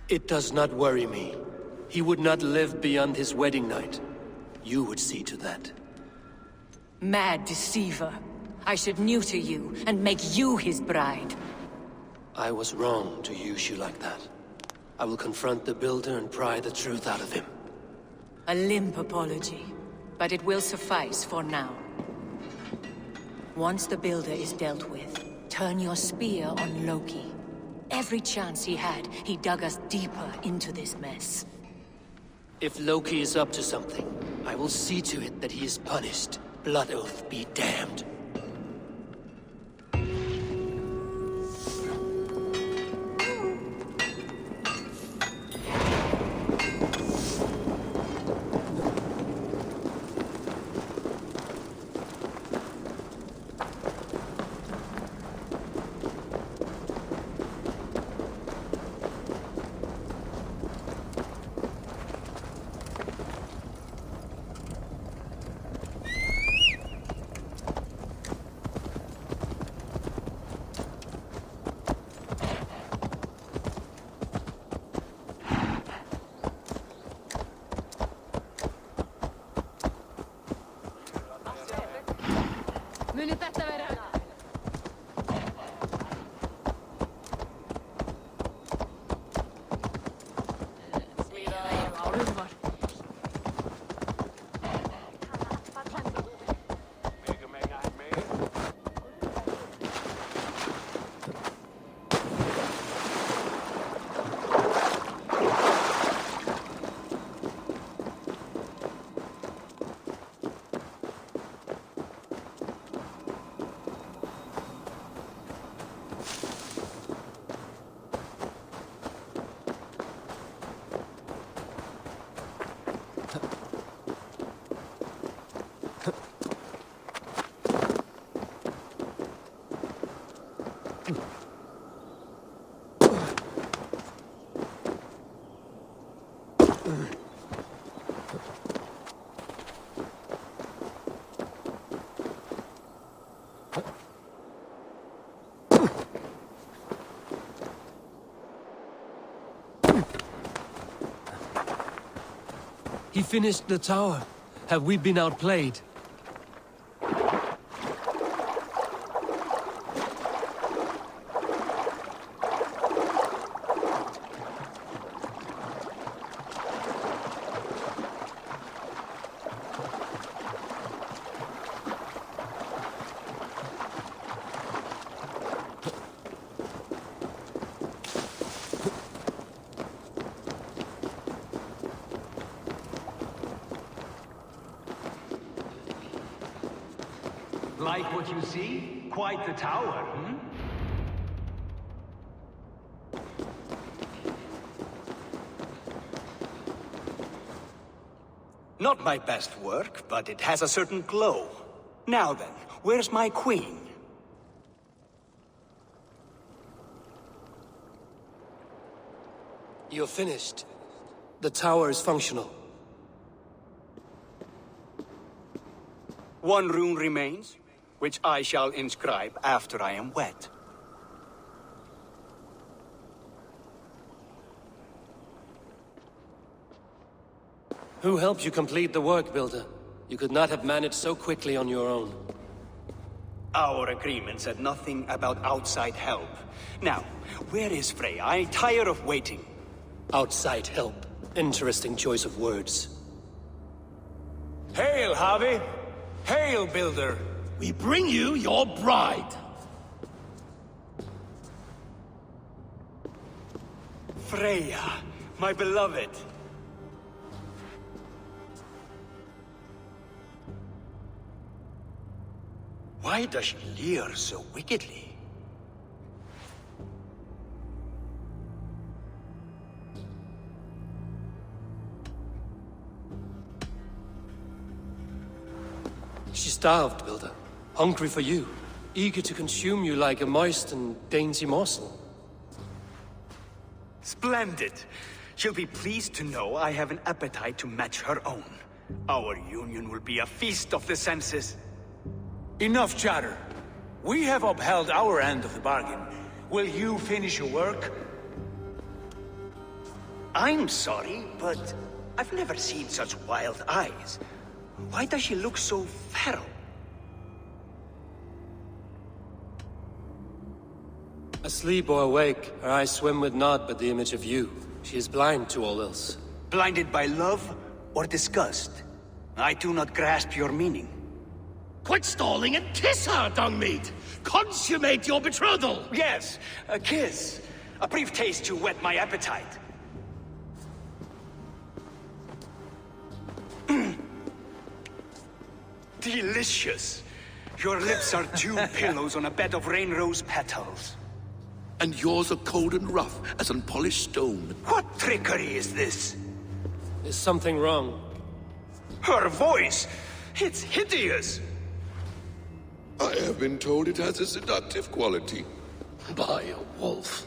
It does not worry me. He would not live beyond his wedding night. You would see to that. Mad deceiver. I should neuter you and make you his bride. I was wrong to use you like that. I will confront the builder and pry the truth out of him. A limp apology, but it will suffice for now. Once the builder is dealt with, turn your spear on Loki. Every chance he had, he dug us deeper into this mess. If Loki is up to something, I will see to it that he is punished. Blood Oath be damned. He finished the tower. Have we been outplayed? Like what you see? Quite the tower, hmm? Not my best work, but it has a certain glow. Now then, where's my queen? You're finished. The tower is functional. One rune remains, which I shall inscribe after I am wed. Who helped you complete the work, Builder? You could not have managed so quickly on your own. Our agreement said nothing about outside help. Now, where is Freya? I tire of waiting. Outside help. Interesting choice of words. Hail, Harvey! Hail, Builder! We bring you your bride. Freya, my beloved. Why does she leer so wickedly? She's starved, Builder. Hungry for you. Eager to consume you like a moist and dainty morsel. Splendid. She'll be pleased to know I have an appetite to match her own. Our union will be a feast of the senses. Enough chatter. We have upheld our end of the bargain. Will you finish your work? I'm sorry, but I've never seen such wild eyes. Why does she look so feral? Asleep or awake, her eyes swim with naught but the image of you. She is blind to all else. Blinded by love or disgust? I do not grasp your meaning. Quit stalling and kiss her, Dungmeat! Consummate your betrothal! Yes, a kiss. A brief taste to whet my appetite. Delicious. Your lips are dew pillows on a bed of rain rose petals. And yours are cold and rough as unpolished stone. What trickery is this? Is something wrong? Her voice! It's hideous! I have been told it has a seductive quality. By a wolf.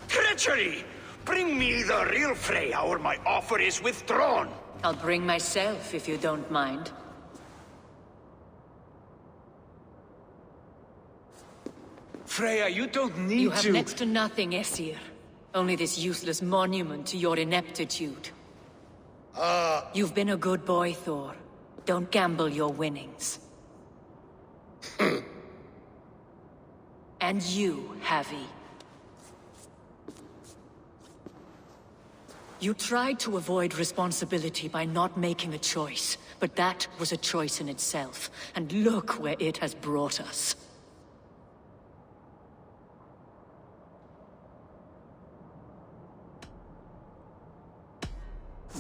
Treachery! Bring me the real Freya or my offer is withdrawn! I'll bring myself if you don't mind. Freya, you don't need You have to... next to nothing, Aesir. Only this useless monument to your ineptitude. You've been a good boy, Thor. Don't gamble your winnings. And you, Havi. You tried to avoid responsibility by not making a choice, but that was a choice in itself, and look where it has brought us.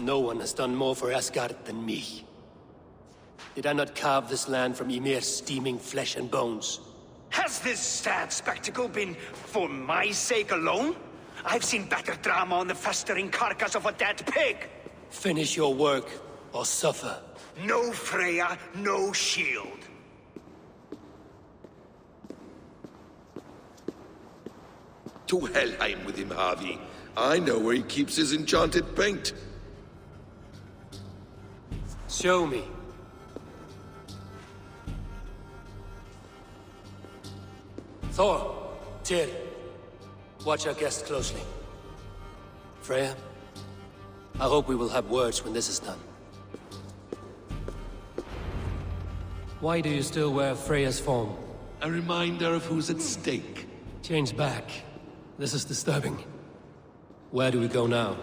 No one has done more for Asgard than me. Did I not carve this land from Ymir's steaming flesh and bones? Has this sad spectacle been for my sake alone? I've seen better drama on the festering carcass of a dead pig! Finish your work, or suffer. No Freya, no shield. To Helheim with him, Harvey. I know where he keeps his enchanted paint. Show me. Thor, Tyr, watch our guest closely. Freya, I hope we will have words when this is done. Why do you still wear Freya's form? A reminder of who's at stake. Change back. This is disturbing. Where do we go now?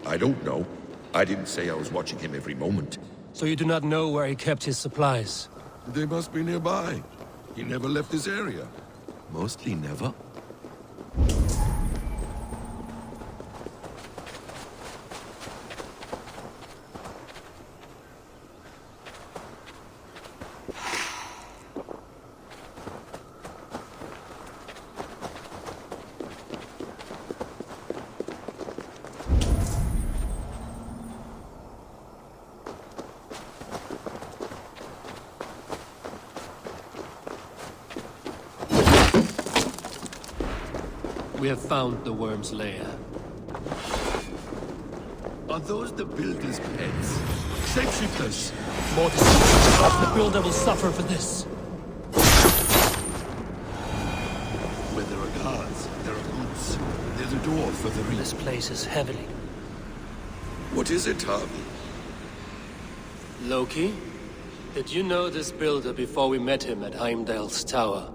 I don't know. I didn't say I was watching him every moment. So you do not know where he kept his supplies? They must be nearby. He never left this area. Mostly never. We have found the worm's lair. Are those the builder's pets? Shapeshifters! More deception. The builder will suffer for this. Where there are guards, there are boots. There's a door further in. This place is heavily. What is it, Harvey? Loki? Did you know this builder before we met him at Heimdall's tower?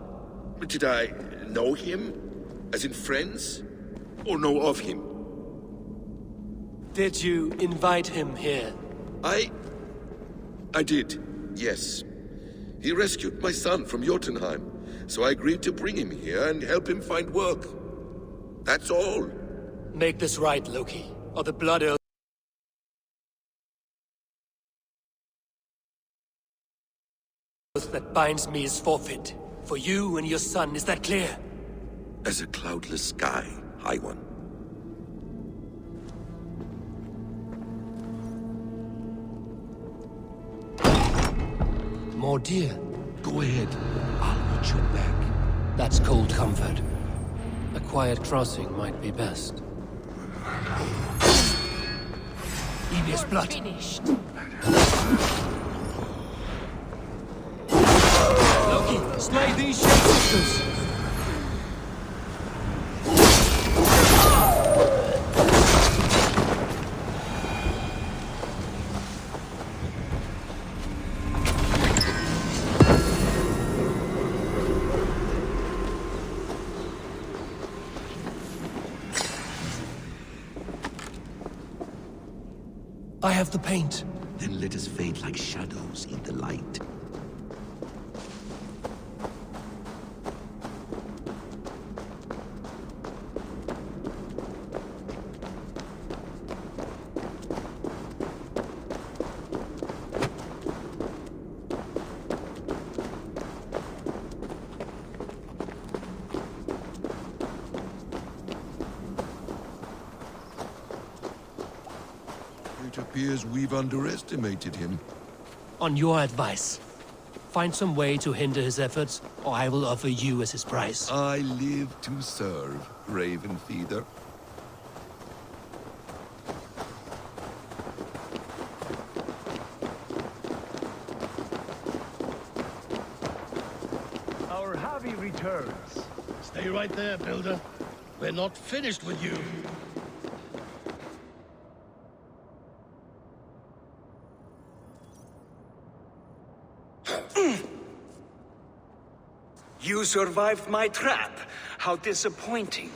Did I know him? As in friends? Or know of him? Did you invite him here? I did, yes. He rescued my son from Jotunheim, so I agreed to bring him here and help him find work. That's all. Make this right, Loki, or the blood oath that binds me is forfeit. For you and your son, is that clear? As a cloudless sky, High One. More deer. Go ahead. I'll watch your back. That's cold comfort. A quiet crossing might be best. Evil's blood. Finished. Loki, slay these shapeshifters! I have the paint. Then let us fade like shadows in the light. It appears we've underestimated him. On your advice, find some way to hinder his efforts, or I will offer you as his price. I live to serve, Raven Feeder. Our Javi returns. Stay right there, Builder. We're not finished with you. You survived my trap. How disappointing.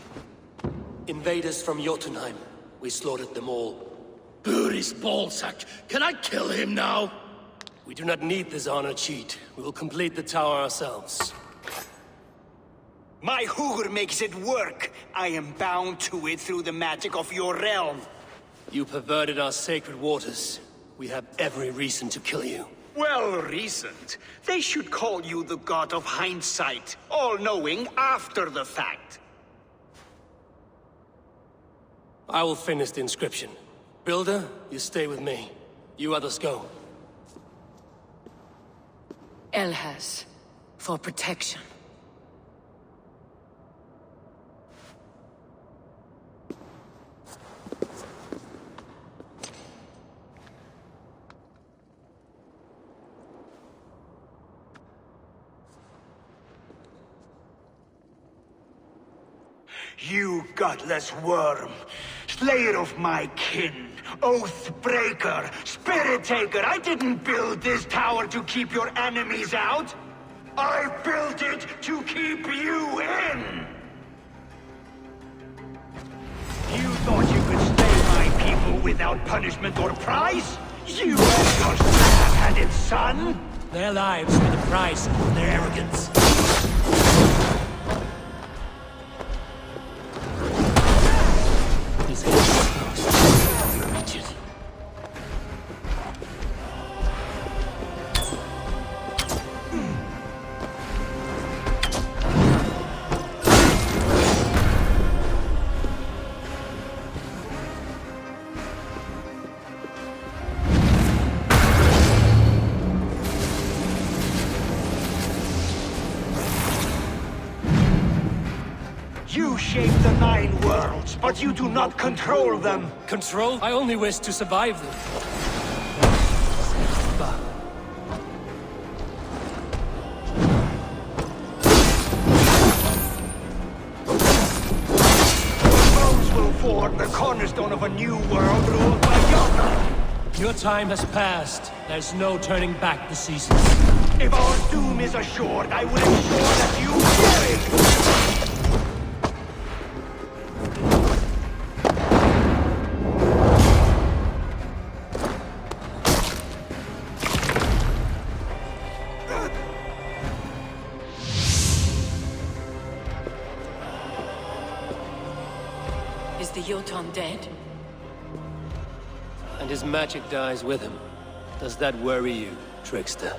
Invaders from Jotunheim. We slaughtered them all. Buri's ballsack. Can I kill him now? We do not need this honor cheat. We will complete the tower ourselves. My Hugr makes it work. I am bound to it through the magic of your realm. You perverted our sacred waters. We have every reason to kill you. Well reasoned. They should call you the god of hindsight, all-knowing after the fact. I will finish the inscription. Builder, you stay with me. You others go. Elhaz, for protection. You godless worm, slayer of my kin, oath breaker, spirit taker, I didn't build this tower to keep your enemies out. I built it to keep you in! You thought you could slay my people without punishment or prize? You and your slab-handed son? Their lives were the price of their arrogance. These guys wretched. You shape the 9 worlds, but you do not control them. Control? I only wish to survive them. Those will form the cornerstone of a new world ruled by Jotun. Your time has passed. There's no turning back the seasons. If our doom is assured, I will ensure that you perish. Is the Jotun dead? And his magic dies with him. Does that worry you, trickster?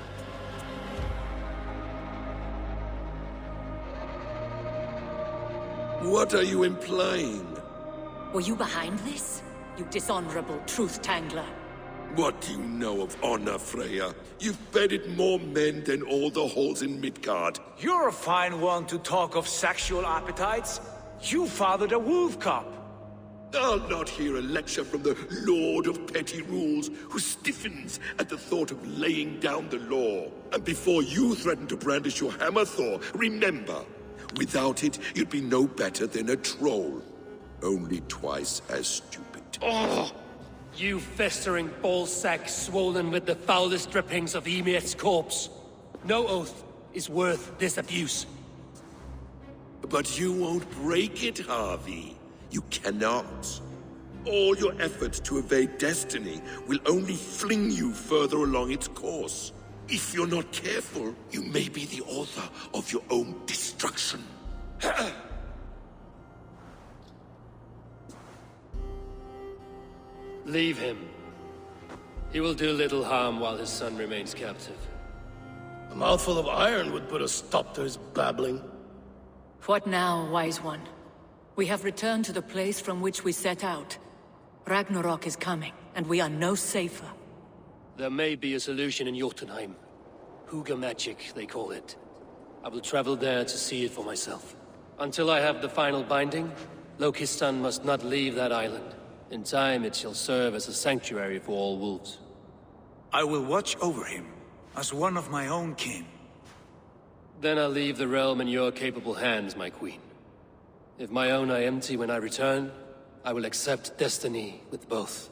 What are you implying? Were you behind this? You dishonorable truth-tangler. What do you know of honor, Freya? You've bedded more men than all the halls in Midgard. You're a fine one to talk of sexual appetites. You fathered a wolf cub. I'll not hear a lecture from the Lord of Petty Rules, who stiffens at the thought of laying down the law. And before you threaten to brandish your hammer, Thor, remember, without it, you'd be no better than a troll. Only twice as stupid. Oh! You festering ballsack swollen with the foulest drippings of Ymir's corpse. No oath is worth this abuse. But you won't break it, Harvey. You cannot. All your efforts to evade destiny will only fling you further along its course. If you're not careful, you may be the author of your own destruction. Leave him. He will do little harm while his son remains captive. A mouthful of iron would put a stop to his babbling. What now, wise one? We have returned to the place from which we set out. Ragnarok is coming, and we are no safer. There may be a solution in Jotunheim. Huga magic, they call it. I will travel there to see it for myself. Until I have the final binding, Loki's son must not leave that island. In time, it shall serve as a sanctuary for all wolves. I will watch over him, as one of my own kin. Then I'll leave the realm in your capable hands, my queen. If my own are empty when I return, I will accept destiny with both.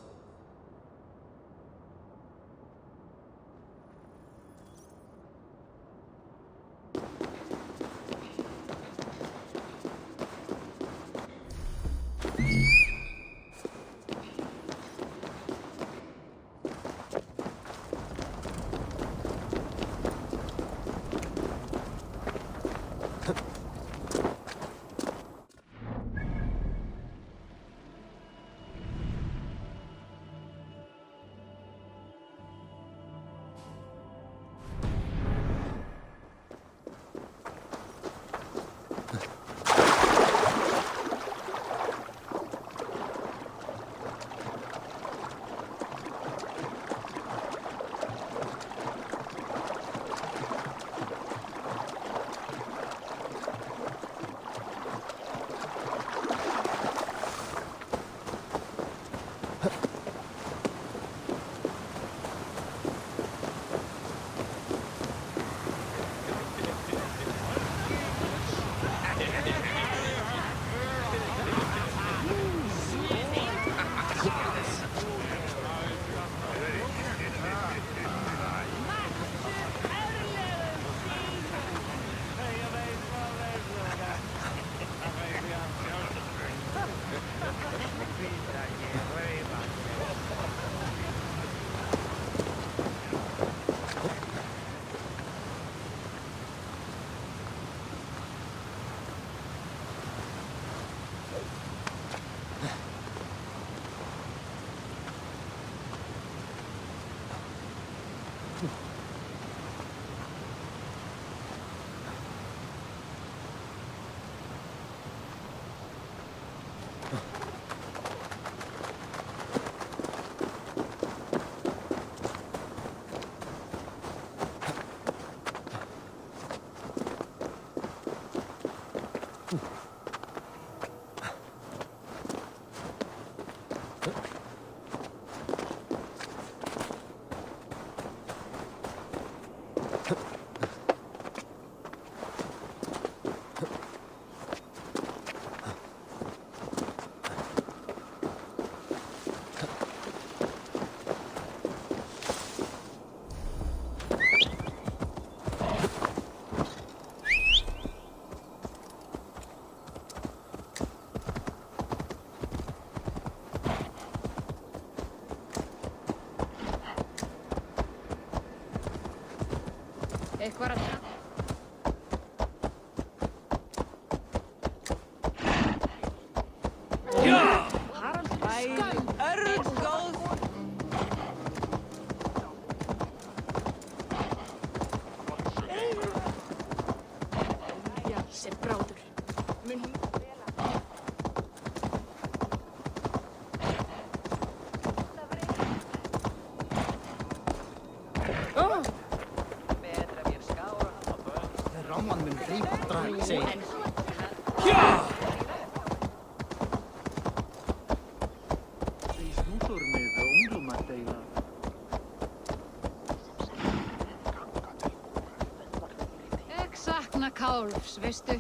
Svona kálfs, veistu?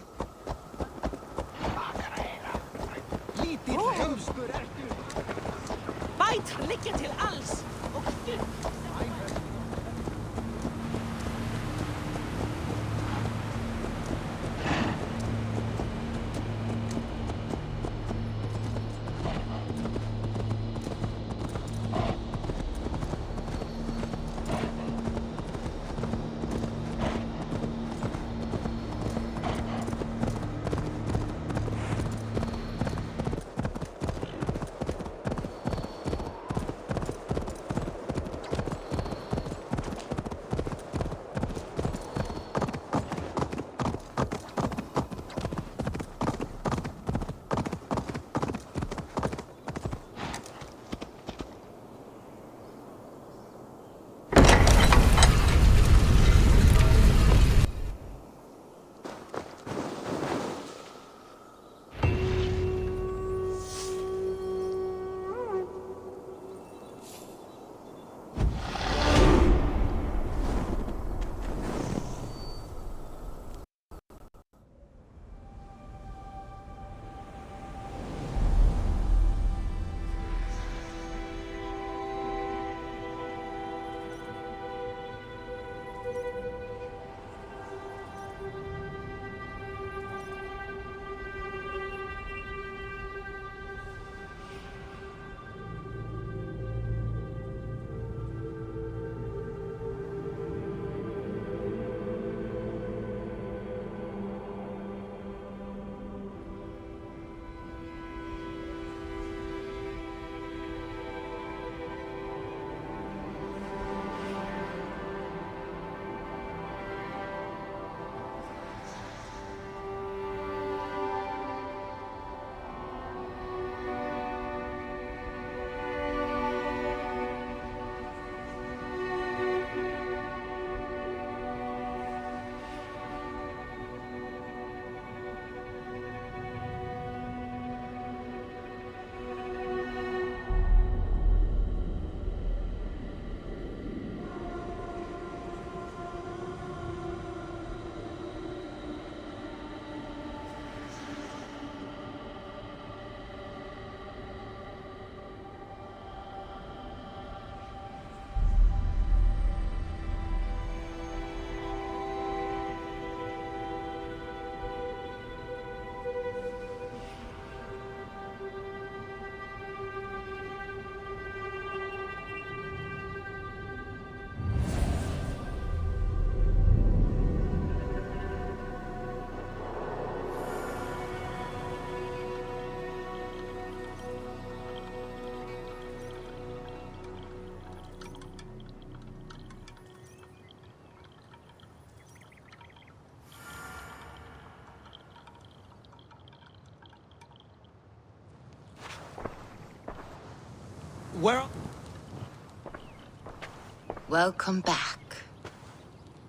Lítill heimskur ertu! Bæt liggja til alls og þurr! Where... Welcome back.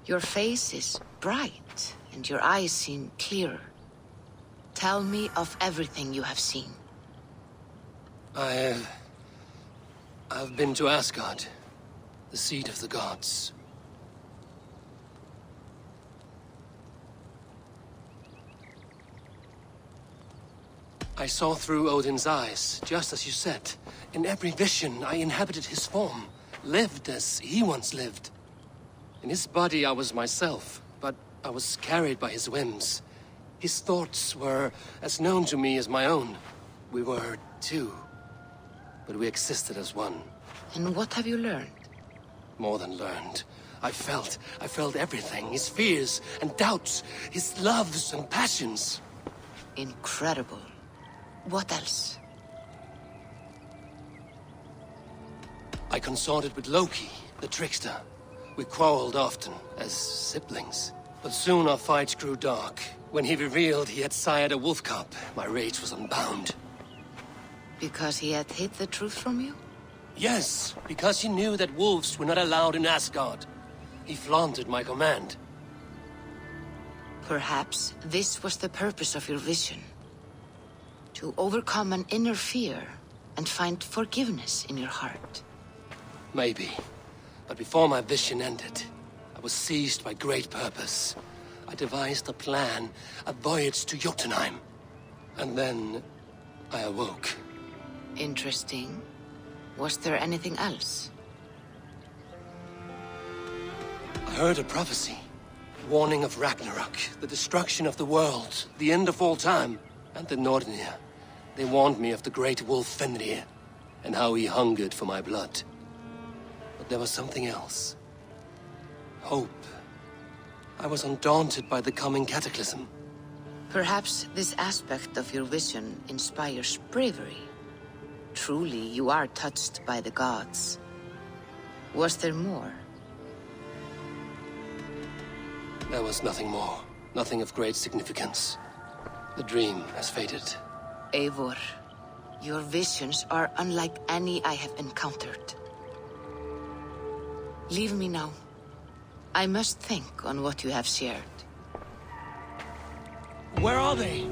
Your face is bright, and your eyes seem clearer. Tell me of everything you have seen. I've been to Asgard, the seat of the gods. I saw through Odin's eyes, just as you said. In every vision, I inhabited his form, lived as he once lived. In his body, I was myself, but I was carried by his whims. His thoughts were as known to me as my own. We were two, but we existed as one. And what have you learned? More than learned. I felt everything. His fears and doubts, his loves and passions. Incredible. What else? I consorted with Loki, the trickster. We quarreled often, as siblings. But soon our fights grew dark. When he revealed he had sired a wolf cub, my rage was unbound. Because he had hid the truth from you? Yes, because he knew that wolves were not allowed in Asgard. He flaunted my command. Perhaps this was the purpose of your vision. To overcome an inner fear and find forgiveness in your heart. Maybe. But before my vision ended, I was seized by great purpose. I devised a plan, a voyage to Jotunheim. And then I awoke. Interesting. Was there anything else? I heard a prophecy. Warning of Ragnarok, the destruction of the world, the end of all time. And the Nornir. They warned me of the great wolf Fenrir, and how he hungered for my blood. But there was something else. Hope. I was undaunted by the coming cataclysm. Perhaps this aspect of your vision inspires bravery. Truly, you are touched by the gods. Was there more? There was nothing more. Nothing of great significance. The dream has faded. Eivor, your visions are unlike any I have encountered. Leave me now. I must think on what you have shared. Where are they?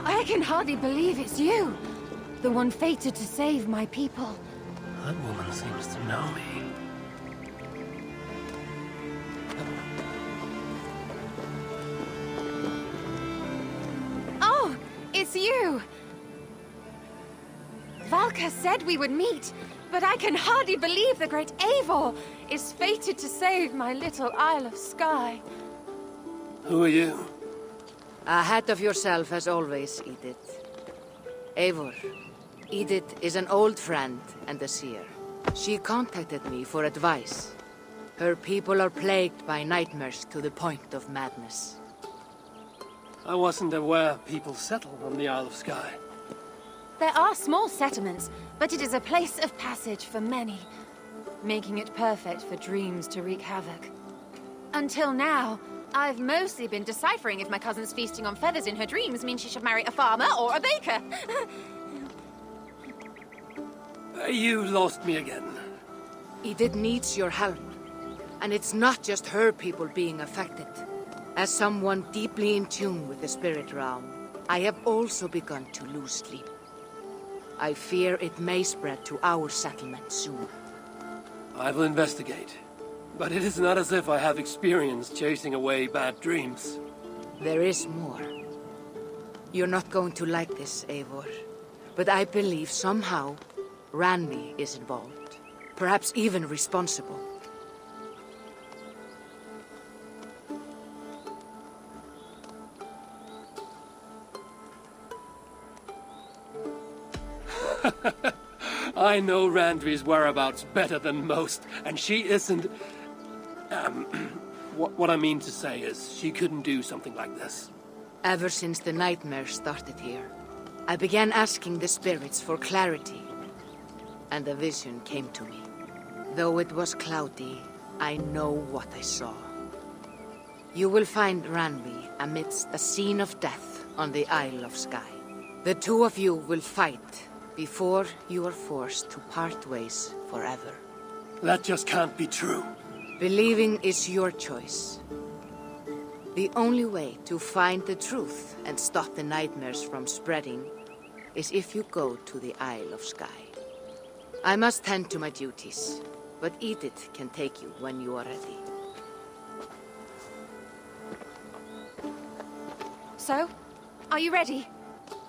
I can hardly believe it's you. The one fated to save my people. That woman seems to know me. Oh, it's you! Valka said we would meet, but I can hardly believe the great Eivor is fated to save my little Isle of Skye. Who are you? Ahead of yourself as always, Edith. Eivor. Edith is an old friend and a seer. She contacted me for advice. Her people are plagued by nightmares to the point of madness. I wasn't aware people settled on the Isle of Skye. There are small settlements, but it is a place of passage for many, making it perfect for dreams to wreak havoc. Until now, I've mostly been deciphering if my cousin's feasting on feathers in her dreams means she should marry a farmer or a baker. You lost me again. Edith needs your help. And it's not just her people being affected. As someone deeply in tune with the spirit realm, I have also begun to lose sleep. I fear it may spread to our settlement soon. I will investigate. But it is not as if I have experience chasing away bad dreams. There is more. You're not going to like this, Eivor. But I believe somehow Randvi is involved. Perhaps even responsible. I know Randvi's whereabouts better than most, and she isn't... What I mean to say is, she couldn't do something like this. Ever since the nightmare started here, I began asking the spirits for clarity, and a vision came to me. Though it was cloudy, I know what I saw. You will find Randvi amidst a scene of death on the Isle of Skye. The two of you will fight before you are forced to part ways forever. That just can't be true. Believing is your choice. The only way to find the truth and stop the nightmares from spreading is if you go to the Isle of Skye. I must tend to my duties, but Edith can take you when you are ready. So, are you ready?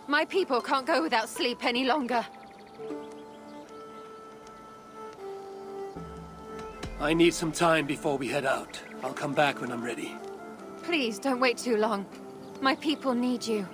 My people can't go without sleep any longer. I need some time before we head out. I'll come back when I'm ready. Please, don't wait too long. My people need you.